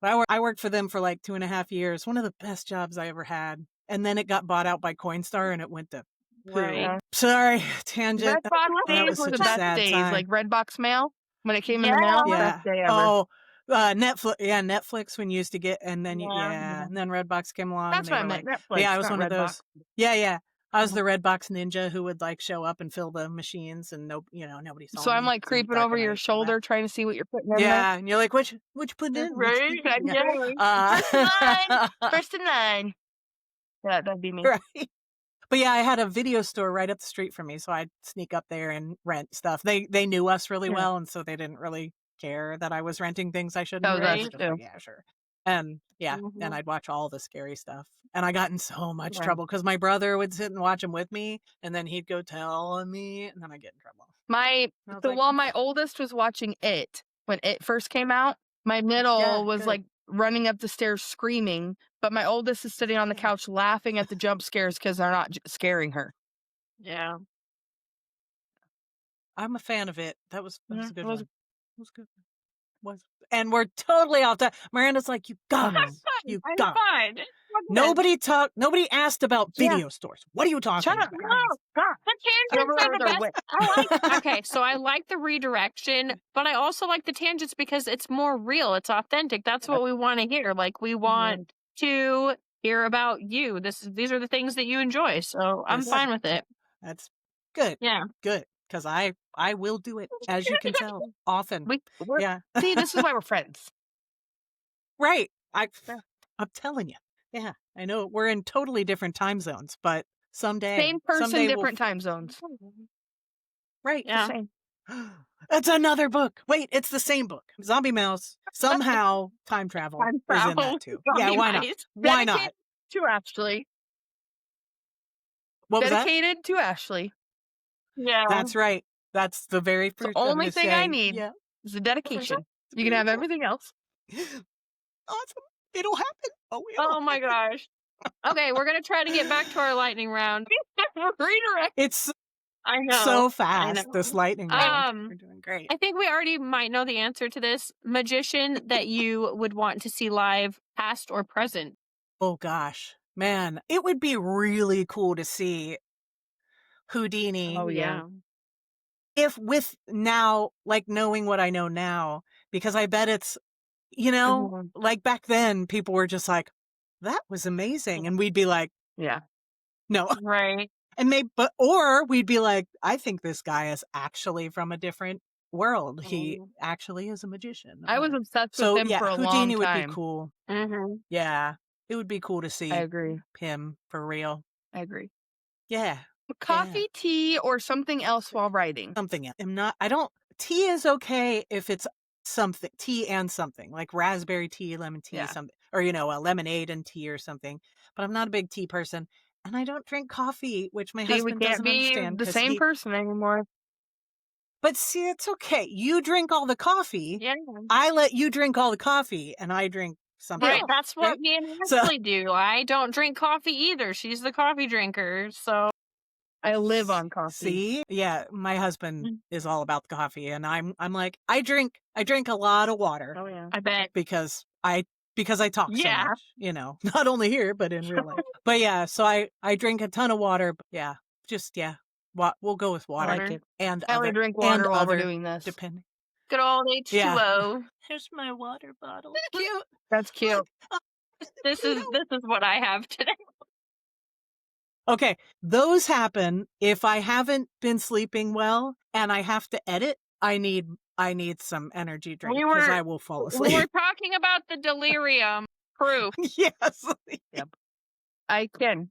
But I worked for them for like 2.5 years. One of the best jobs I ever had. And then it got bought out by Coinstar, and it went to poo. Right. Sorry, tangent. Redbox That days was were such the a best sad days. time. Like Redbox mail when it came in the mail. Yeah. Best day ever. Oh, Netflix. Yeah, Netflix when you used to get, and then and then Redbox came along. That's and what they I were meant. like, Netflix. yeah, I was not one of Redbox. those. Yeah. I was the Redbox ninja who would like show up and fill the machines, and nobody saw So me. I'm like It's in creeping dark over and your night. shoulder, trying to see what you're putting in there. Yeah, and you're like, what you put in? What you Right? put in? Yeah. First in line. Yeah, that'd be me. Right. But yeah, I had a video store right up the street from me, so I'd sneak up there and rent stuff. They knew us really well, and so they didn't really care that I was renting things I shouldn't. That was They us were just too. like, yeah, sure. And and I'd watch all the scary stuff. And I got in so much trouble because my brother would sit and watch them with me, and then he'd go tell on me, and then I'd get in trouble. While my oldest was watching it, when it first came out, my middle was like running up the stairs screaming, but my oldest is sitting on the couch laughing at the jump scares because they're not scaring her. Yeah. I'm a fan of it. That was a good one. It It was good. And we're totally off that. Miranda's like, you guys, you I'm guys. fine. Nobody asked about video stores. What are you talking Shut up. about? The tangents are the best. Okay, so I like the redirection, but I also like the tangents because it's more real. It's authentic. That's what we want to hear. Like, we want to hear about you. These are the things that you enjoy. So I'm fine with it. That's good. Yeah. Good. Because I will do it, as you can tell, often. See, this is why we're friends. Right. I'm telling you. Yeah, I know we're in totally different time zones, but someday. Same person, someday different time zones. Right. Yeah. That's another book. Wait, it's the same book. Zombie Mouse. Somehow time travel is in that too. Yeah, why not? Why not? To Ashleigh. What was that? Dedicated to Ashleigh. Yeah. That's right. That's the very first. The only thing I need is a dedication. You can have everything else. Awesome. It'll happen. Oh my gosh. Okay, we're gonna try to get back to our lightning round. Redirect. It's I know. so fast, this lightning round. We're doing great. I think we already might know the answer to this. Magician that you would want to see live, past or present. Oh gosh, man, it would be really cool to see Houdini. Oh yeah. If with now, like knowing what I know now, because I bet it's, like back then people were just like, that was amazing. And we'd be like, yeah, no. Right. And or we'd be like, I think this guy is actually from a different world. He actually is a magician. I was obsessed with him for a long time. Houdini would be cool. Mm-hmm. Yeah. It would be cool to see I agree. him for real. I agree. Yeah. Coffee, tea, or something else while writing. Something else. Tea is okay if it's something, tea and something, like raspberry tea, lemon tea, something, or, a lemonade and tea or something. But I'm not a big tea person. And I don't drink coffee, which my husband doesn't understand. The same person anymore. But see, it's okay. You drink all the coffee. Yeah. I let you drink all the coffee, and I drink something else. That's what me and Ashley do. I don't drink coffee either. She's the coffee drinker, so I live on coffee. See? Yeah, my husband is all about the coffee, and I'm like, I drink a lot of water. Oh yeah. I bet. Because I talk so much, not only here, but in real life. But yeah, so I drink a ton of water. But we'll go with water. I like it. And I only drink water while we're doing this. Depending. Good old H2O. Yeah. Here's my water bottle. Cute. That's cute. This is what I have today. Okay, those happen if I haven't been sleeping well and I have to edit. I need some energy drink because I will fall asleep. We were talking about the delirium proof. Yes. Yep. I can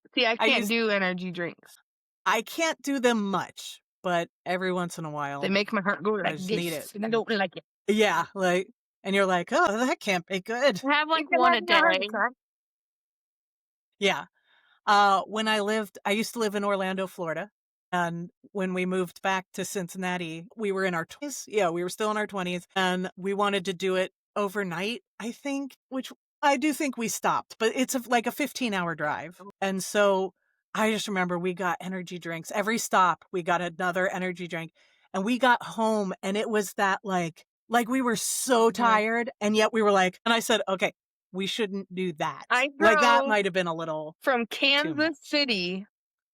do energy drinks. I can't do them much, but every once in a while they make my heart go like just this, need it. and I don't like it. Yeah, and you're like, oh, that can't be good. Have one a day. Yeah. When I used to live in Orlando, Florida, And when we moved back to Cincinnati, we were in our 20s. Yeah, we were still in our 20s. And we wanted to do it overnight, I think, which I do think we stopped. But it's like a 15-hour drive. And so I just remember we got energy drinks. Every stop, we got another energy drink. And we got home and it was that like we were so tired. And yet we were like, and I said, okay, we shouldn't do that. I Like that drove might have been a little from much. Kansas City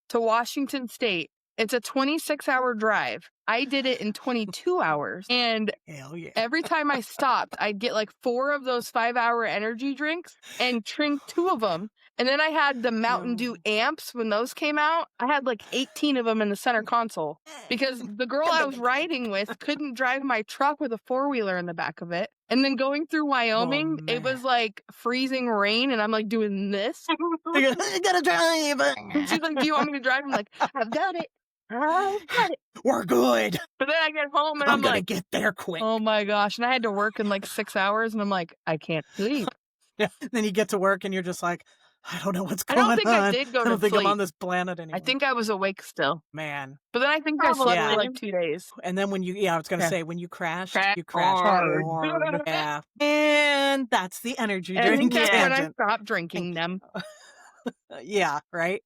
to Washington State. It's a 26-hour drive. I did it in 22 hours. And hell yeah. every time I stopped, I'd get like 4 of those 5-hour energy drinks and drink 2 of them. And then I had the Mountain Dew amps when those came out. I had like 18 of them in the center console because the girl I was riding with couldn't drive my truck with a 4-wheeler in the back of it. And then going through Wyoming, it was like freezing rain and I'm like doing this. I gotta drive. And she's like, do you want me to drive? I'm like, I've got it. I've got it. We're good. But then I get home and I'm I'm gonna like, get there quick. oh my gosh. And I had to work in like 6 hours and I'm like, I can't sleep. Yeah. Then you get to work and you're just like, I don't know what's I going on. don't think I did go I don't to think I'm sleep. on this planet anymore. I think I was awake still. Man. But then I think I slept Yeah. for like 2 days. And then when you, I was going to Yeah. say, when you crashed, Crash you crashed hard. hard. Yeah. And that's the energy And I drink think that's when I tangent. stopped drinking them. Yeah, right?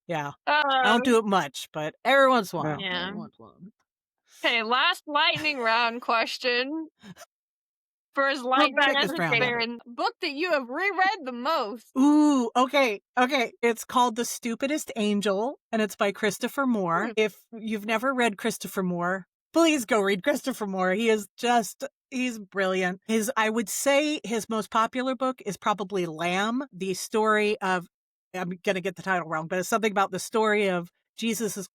Yeah. I don't do it much, but every once in a while. Yeah. Every once in a while. Okay, last lightning round question. For as lightning check as this it's round out. been, book that you have reread the most. Ooh, okay. It's called The Stupidest Angel, and it's by Christopher Moore. If you've never read Christopher Moore, please go read Christopher Moore. He's brilliant. I would say his most popular book is probably Lamb, the story of, I'm going to get the title wrong, but it's something about the story of Jesus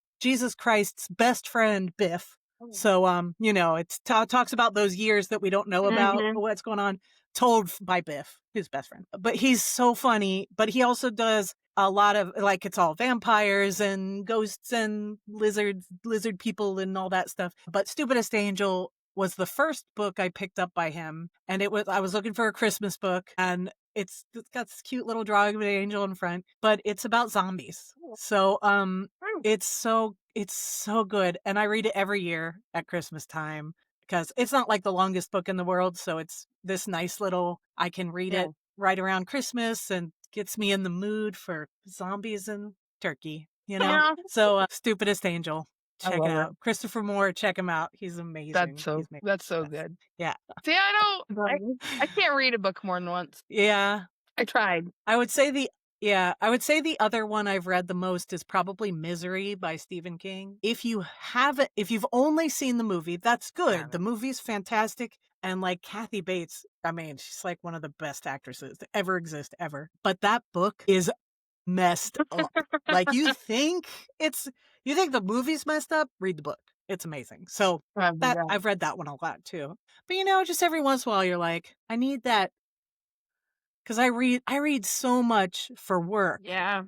Christ's best friend, Biff. So, it talks about those years that we don't know about what's going on, told by Biff, his best friend. But he's so funny, but he also does a lot of, like, it's all vampires and ghosts and lizard people and all that stuff. But Stupidest Angel was the first book I picked up by him. And I was looking for a Christmas book, and it's got this cute little drawing of an angel in front, but it's about zombies. So, it's so good. And I read it every year at Christmas time because it's not like the longest book in the world. So it's this nice little, I can read it right around Christmas and gets me in the mood for zombies and turkey, So Stupidest Angel. Check it out. Christopher Moore, check him out. He's amazing. That's so good. Yeah. See, I can't read a book more than once. Yeah. I tried. I would say the other one I've read the most is probably Misery by Stephen King. If you've only seen the movie, that's good. Yeah, the movie's fantastic. And like Kathy Bates, I mean, she's like one of the best actresses to ever exist ever. But that book is messed up. Like you think the movie's messed up, read the book. It's amazing. So I've read that one a lot too. But just every once in a while you're like, I need that. Because I read so much for work. Yeah.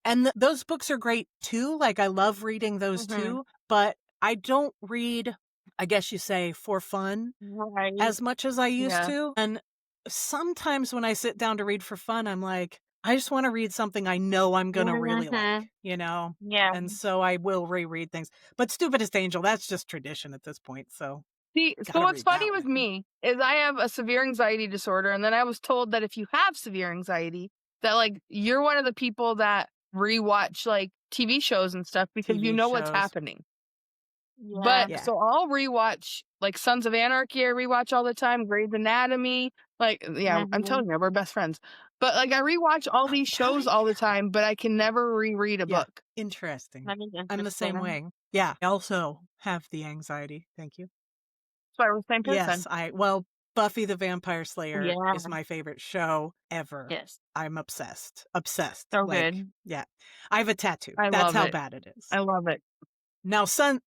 And those books are great too. Like I love reading those too. But I don't read, I guess you say, for fun as much as I used to. And sometimes when I sit down to read for fun, I'm like, I just want to read something I know I'm going to really like, Yeah. And so I will reread things. But Stupidest Angel, that's just tradition at this point. So. See, so what's funny with me is I have a severe anxiety disorder, and then I was told that if you have severe anxiety, that like you're one of the people that rewatch like TV shows and stuff because you know what's happening. Yeah. But so I'll rewatch like Sons of Anarchy. I rewatch all the time. Grey's Anatomy. Like, I'm telling you, we're best friends. But like I rewatch all these shows all the time, but I can never reread a book. Interesting. I'm the same way. Yeah. I also have the anxiety. Thank you. So we're the same person. Yes, Buffy the Vampire Slayer is my favorite show ever. Yes. I'm obsessed. Obsessed. So good. Yeah. I have a tattoo. That's love how bad it is. I love it. Now Sons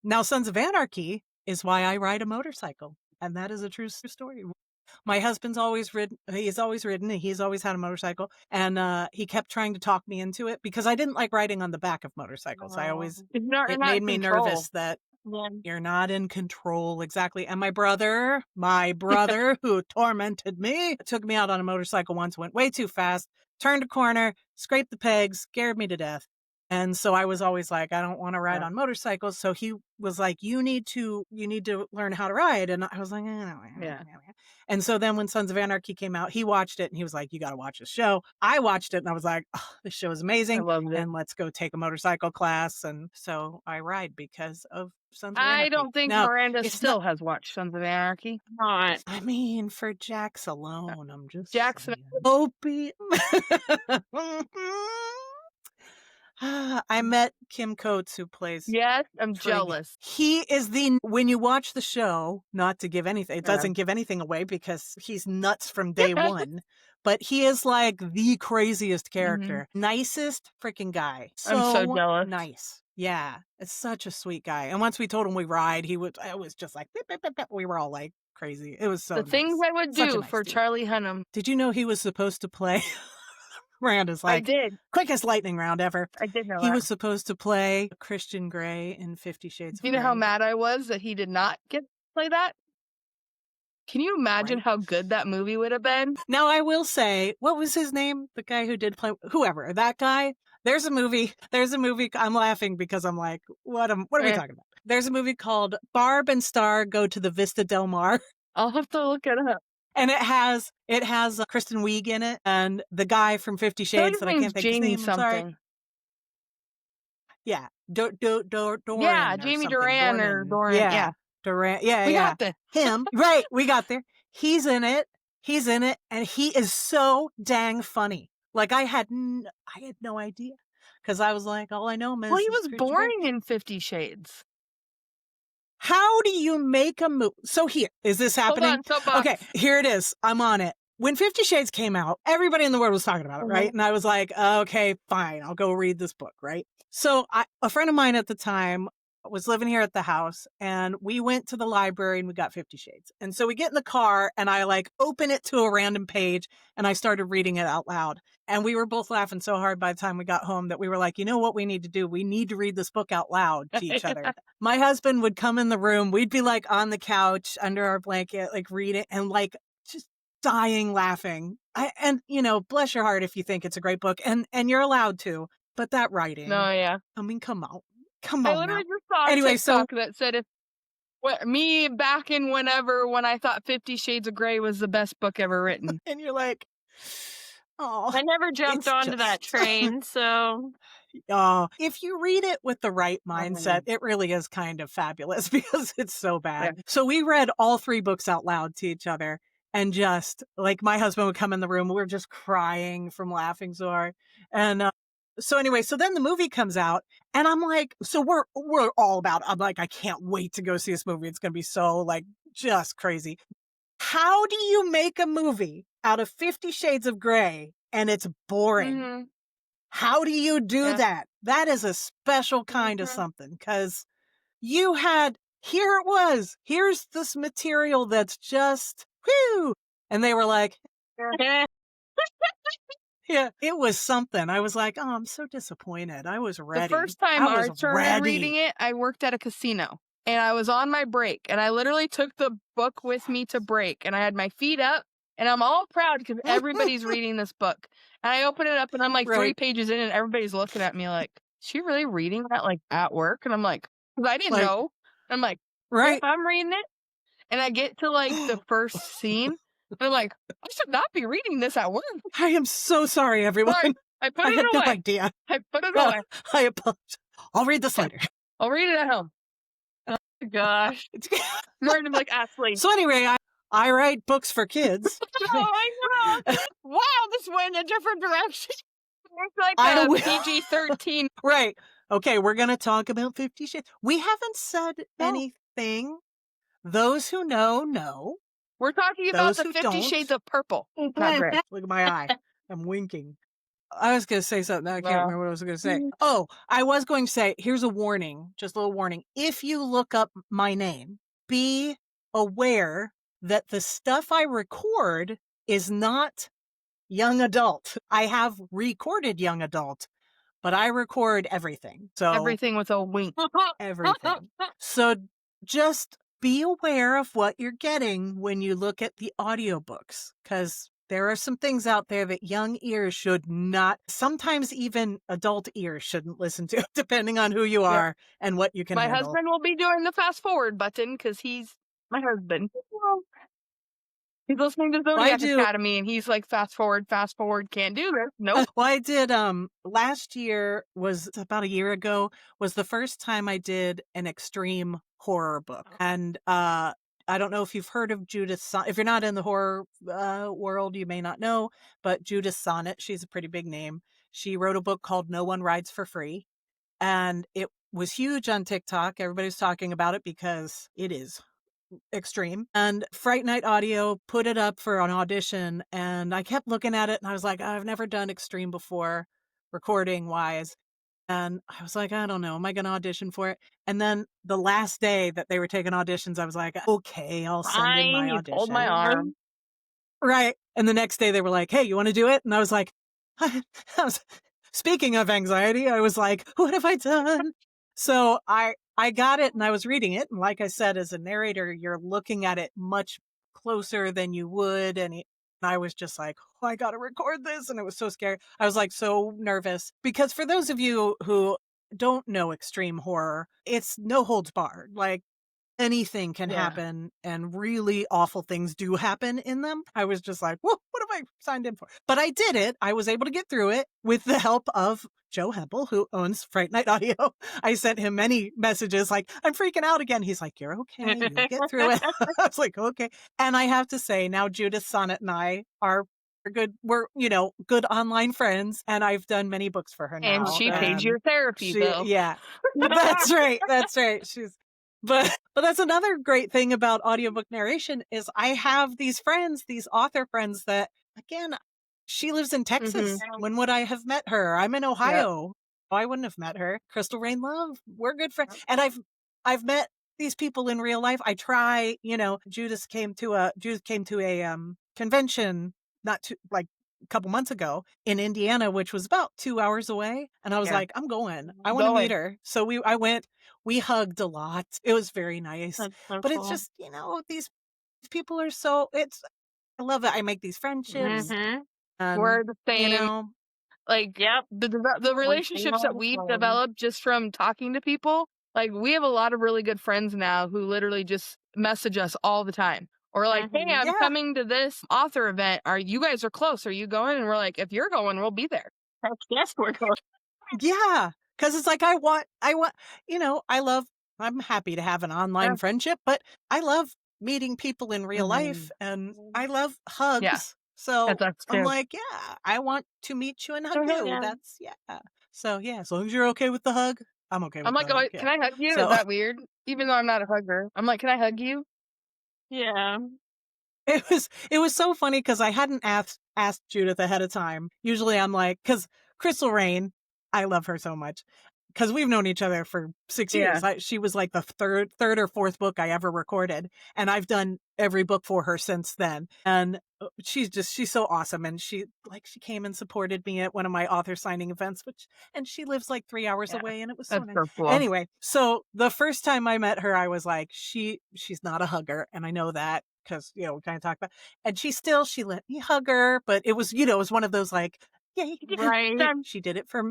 of Anarchy is why I ride a motorcycle. And that is a true story. My husband's always ridden. He's always ridden. And he's always had a motorcycle. And he kept trying to talk me into it because I didn't like riding on the back of motorcycles. It made me nervous that you're not in control. Exactly. And my brother who tormented me, took me out on a motorcycle once, went way too fast, turned a corner, scraped the pegs, scared me to death. And so I was always like, I don't want to ride on motorcycles. So he was like, you need to learn how to ride. And I was like, Yeah. And so then when Sons of Anarchy came out, he watched it and he was like, you got to watch this show. I watched it and I was like, oh, this show is amazing. I loved it. And let's go take a motorcycle class. And so I ride because of Sons of Anarchy. I don't think Now, Miranda it's still has watched Sons of Anarchy. Not. I mean, for Jax alone, I'm just Jackson. Opie. I met Kim Coates, who plays. Yes, I'm Frigg. jealous. He is when you watch the show, not to give anything, it Yeah. doesn't give anything away because he's nuts from day one, but he is like the craziest character. Nicest freaking guy. I'm so jealous. Nice. Yeah. It's such a sweet guy. And once we told him we ride, it was just like, beep, beep, beep, beep. We were all like crazy. It was so The things I would Such a do nice for dude. Charlie Hunnam. Did you know he was supposed to play? Miranda's like, I did. quickest lightning round ever. I did know He that. was supposed to play Christian Grey in 50 Shades of Do Grey. you know how mad I was that he did not get to play that? Can you imagine how good that movie would have been? Now, I will say, what was his name? The guy who did play, whoever, that guy. There's a movie. I'm laughing because I'm like, what are we talking about? There's a movie called Barb and Star Go to the Vista Del Mar. I'll have to look it up. And it has Kristen Wiig in it and the guy from 50 Shades that I can't think of his Jamie name. I'm sorry. something. Yeah. Doran Yeah, or Jamie something. Duran or Doran. Yeah. Duran. Yeah, We yeah. got this. Him. Right. We got there. He's in it. And he is so dang funny. Like I had no idea. Because I was like, all I know, Well, he was boring in 50 Shades. How do you make a movie? So here, is this happening? Hold on, soapbox. Okay, here it is. I'm on it. When 50 Shades came out, everybody in the world was talking about it, right? And I was like, okay, fine. I'll go read this book, right? So a friend of mine at the time was living here at the house and we went to the library and we got 50 Shades. And so we get in the car and I like open it to a random page and I started reading it out loud. And we were both laughing so hard by the time we got home that we were like, you know what we need to do? We need to read this book out loud to each other. My husband would come in the room. We'd be like on the couch under our blanket, like read it and like just dying laughing. And you know, bless your heart if you think it's a great book and you're allowed to, but that writing. No, yeah. I mean, come on. I literally just saw a TikTok that said me back in when I thought 50 Shades of Grey was the best book ever written. And you're like, oh. I never jumped onto that train, so. If you read it with the right mindset, it really is kind of fabulous because it's so bad. Yeah. So we read all 3 books out loud to each other and just like my husband would come in the room. We were just crying from laughing so hard. And so anyway, so then the movie comes out and I'm like, so we're all about, I'm like, I can't wait to go see this movie. It's going to be so like just crazy. How do you make a movie out of 50 Shades of Grey and it's boring? Mm-hmm. How do you do that? That is a special kind of something because here's this material that's just, whew. And they were like, yeah, it was something. I was like, oh, I'm so disappointed. I was ready. The first time I started reading it, I worked at a casino and I was on my break and I literally took the book with me to break and I had my feet up and I'm all proud because everybody's reading this book. And I open it up and I'm like 3 pages in and everybody's looking at me like, is she really reading that like at work? And I'm like, because I didn't know. I'm like, right, I'm reading it. And I get to like the first scene. And I'm like, I should not be reading this at work. I am so sorry, everyone. Sorry. I had no idea. I put it away. I apologize. I'll read this later. I'll read it at home. Oh my gosh. Learn to like Ashleigh. So anyway, I write books for kids. Oh my God. Wow, this went in a different direction. It's like PG-13. Right. Okay, we're going to talk about 50 Shades. We haven't said anything. Those who know. We're talking about the 50 Shades of Purple. Not great. Look at my eye. I'm winking. I was going to say something. I can't remember what I was going to say. Oh, I was going to say, here's a warning, just a little warning. If you look up my name, be aware that the stuff I record is not young adult. I have recorded young adult, but I record everything. So everything with a wink. Everything. So just be aware of what you're getting when you look at the audiobooks, because there are some things out there that young ears should not, sometimes even adult ears shouldn't listen to, depending on who you are and what you can My handle. husband will be doing the fast forward button because he's my husband. He's listening to Zodiac Academy and he's like, fast forward, can't do this. Nope. Well, I did, last year was about a year ago, was the first time I did an extreme horror book. And, I don't know if you've heard of Judith if you're not in the horror, world, you may not know, but Judith Sonnet, she's a pretty big name. She wrote a book called No One Rides for Free. And it was huge on TikTok. Everybody's talking about it because it is extreme. And Fright Night Audio put it up for an audition, and I kept looking at it and I was like, I've never done extreme before, recording wise. And I was like, I don't know, am I going to audition for it? And then the last day that they were taking auditions, I was like, okay, I'll send in my audition. Hold my arm. Right. And the next day they were like, hey, you want to do it? And I was like, speaking of anxiety, I was like, what have I done? So I got it and I was reading it. And like I said, as a narrator, you're looking at it much closer than you would. And I was just like, oh, I got to record this. And it was so scary. I was like so nervous because for those of you who don't know extreme horror, it's no holds barred. Like anything can happen and really awful things do happen in them. I was just like, whoa, what have I signed in for? But I did it. I was able to get through it with the help of Joe Hempel, who owns Fright Night Audio. I sent him many messages like, I'm freaking out again. He's like, you're okay. You get through it. I was like, okay. And I have to say now Judith Sonnet and I are good. We're, good online friends. And I've done many books for her now. And she pays your therapy bill. Yeah, that's right. That's right. But that's another great thing about audiobook narration is I have these friends, these author friends that, again, she lives in Texas. When would I have met her? I'm in Ohio. I wouldn't have met her. Crystal Rain Love, we're good friends. And I've met these people in real life. I try, Judith came to a convention a couple months ago in Indiana, which was about 2 hours away. And I was like, I'm going. I want to meet her. So I went. We hugged a lot. It was very nice. That's so but cool. it's just, these people are so, I love it. I make these friendships. And, we're the same. The relationships that we've developed just from talking to people, like we have a lot of really good friends now who literally just message us all the time. Or like, hey, I'm coming to this author event. You guys are close? Are you going? And we're like, if you're going, we'll be there. Yes, we're going. Yeah. Cause it's like, I'm happy to have an online friendship, but I love meeting people in real life and I love hugs. Yeah. So I'm like, I want to meet you and hug you. That's, So as long as you're okay with the hug, I'm okay with I'm like, the hug. Can I hug you? So, is that weird? Even though I'm not a hugger. I'm like, can I hug you? Yeah. It was so funny because I hadn't asked Judith ahead of time. Usually I'm like, because Crystal Rain, I love her so much because we've known each other for 6 years. She was like the third or fourth book I ever recorded. And I've done every book for her since then. And she's so awesome. And she came and supported me at one of my author signing events, and she lives like 3 hours away. And it was so nice. Cool. Anyway, so the first time I met her, I was like, she's not a hugger. And I know that because, we kind of talk about, and she let me hug her, but it was, it was one of those like, right. She did it for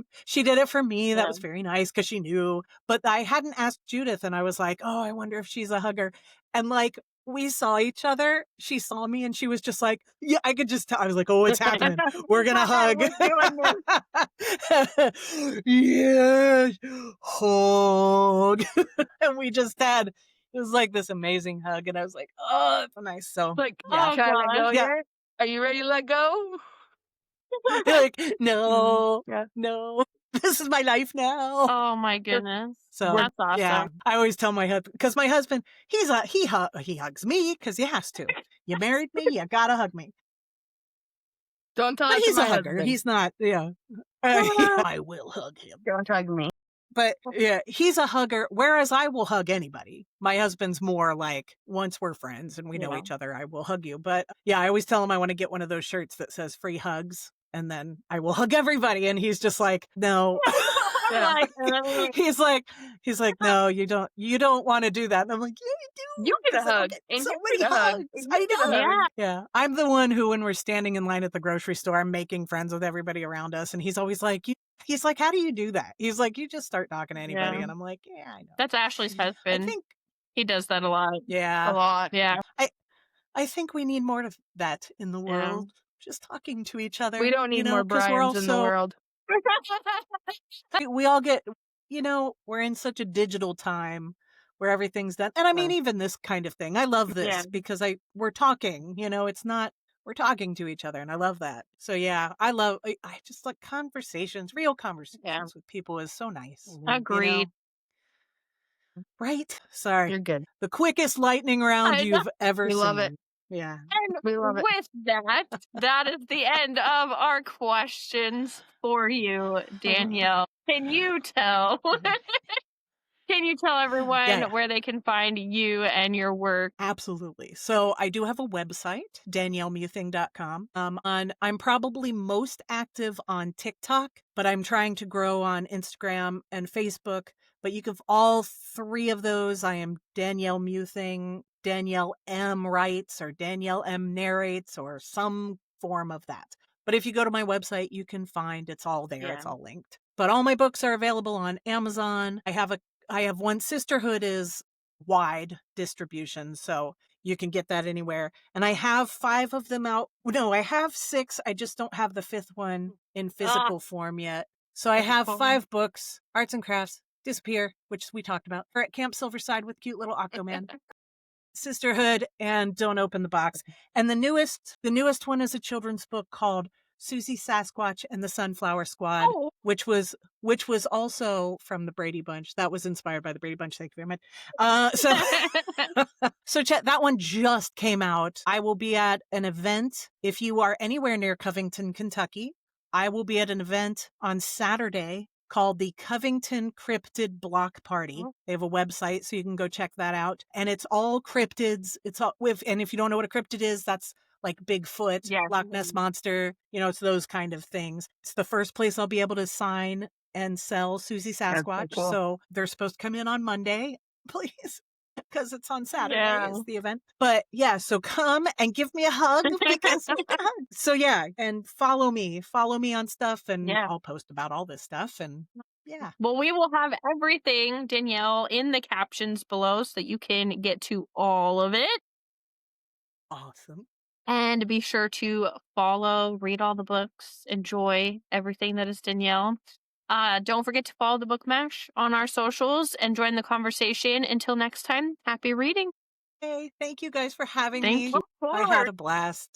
me. That was very nice because she knew. But I hadn't asked Judith, and I was like, oh, I wonder if she's a hugger. And like we saw each other. She saw me, and she was just like, yeah, I could just tell. I was like, oh, it's happening. We're gonna hug. Yeah, hug. And we just had. It was like this amazing hug, and I was like, oh, that's nice. So like, can I let go yet? Are you ready to let go? Like, no, no, this is my life now. Oh my goodness. So that's awesome. Yeah, I always tell my husband, because my husband, he hugs me because he has to. You married me, you gotta hug me. Don't tell him. He's a hugger. Husband. He's not. I will hug him. Don't hug me. But he's a hugger, whereas I will hug anybody. My husband's more like, once we're friends and we know each other, I will hug you. But I always tell him I want to get one of those shirts that says free hugs, and then I will hug everybody. And he's just like, no. Yeah. He's like, no, you don't want to do that. And I'm like, yeah, you do. You get a 'cause I don't hug, get and so you many get a hug, hugs. and I you get a know. hug. Yeah. I'm the one who, when we're standing in line at the grocery store, I'm making friends with everybody around us. And he's always like, he's like, how do you do that? He's like, you just start talking to anybody. Yeah. And I'm like, yeah, I know. That's Ashleigh's I husband. think, He does that a lot. A yeah, lot. Yeah. I think we need more of that in the Yeah. world. Just talking to each other. We don't need more because we're all Brians in the world. we all get, we're in such a digital time where everything's done. And I mean, Yeah. even this kind of thing, I love this Yeah. because we're talking, it's not, we're talking to each other. And I love that. So yeah, I just like conversations, real conversations with people is so nice. Agreed. Right? Sorry. You're good. The quickest lightning round I know. you've ever We seen. love it. Yeah. And We love it. with that is the end of our questions for you, Danielle. Can you tell? Can you tell everyone Yeah. where they can find you and your work? Absolutely. So I do have a website, daniellemuething.com. I'm probably most active on TikTok, but I'm trying to grow on Instagram and Facebook. But you can all three of those. I am Danielle Muething, Danielle M Writes, or Danielle M Narrates, or some form of that. But if you go to my website, you can find it's all there. Yeah. It's all linked. But all my books are available on Amazon. I have one. Sisterhood is wide distribution, so you can get that anywhere. And I have 5 of them out. No, I have 6. I just don't have the 5th one in physical form yet. So I have 5 books: Arts and Crafts, Disappear, which we talked about. We're at Camp Silverside with cute little Octoman. Sisterhood, and Don't Open the Box. And the newest one is a children's book called Susie Sasquatch and the Sunflower Squad, which was also from the Brady Bunch. That was inspired by the Brady Bunch. Thank you very much. So Chet, that one just came out. I will be at an event. If you are anywhere near Covington, Kentucky, I will be at an event on Saturday called the Covington Cryptid Block Party. They have a website, so you can go check that out. And it's all cryptids. And if you don't know what a cryptid is, that's like Bigfoot, Loch Ness Monster, it's those kind of things. It's the first place I'll be able to sign and sell Susie Sasquatch. cool. So they're supposed to come in on Monday, please, because it's on Saturday is the event. But yeah, so come and give me a hug because we can hug. So yeah, and follow me on stuff, and I'll post about all this stuff. And yeah. Well, we will have everything, Danielle, in the captions below so that you can get to all of it. Awesome. And be sure to follow, read all the books, enjoy everything that is Danielle. Don't forget to follow the Book Mash on our socials and join the conversation. Until next time, happy reading. Hey, thank you guys for having Thank me. you. I had a blast.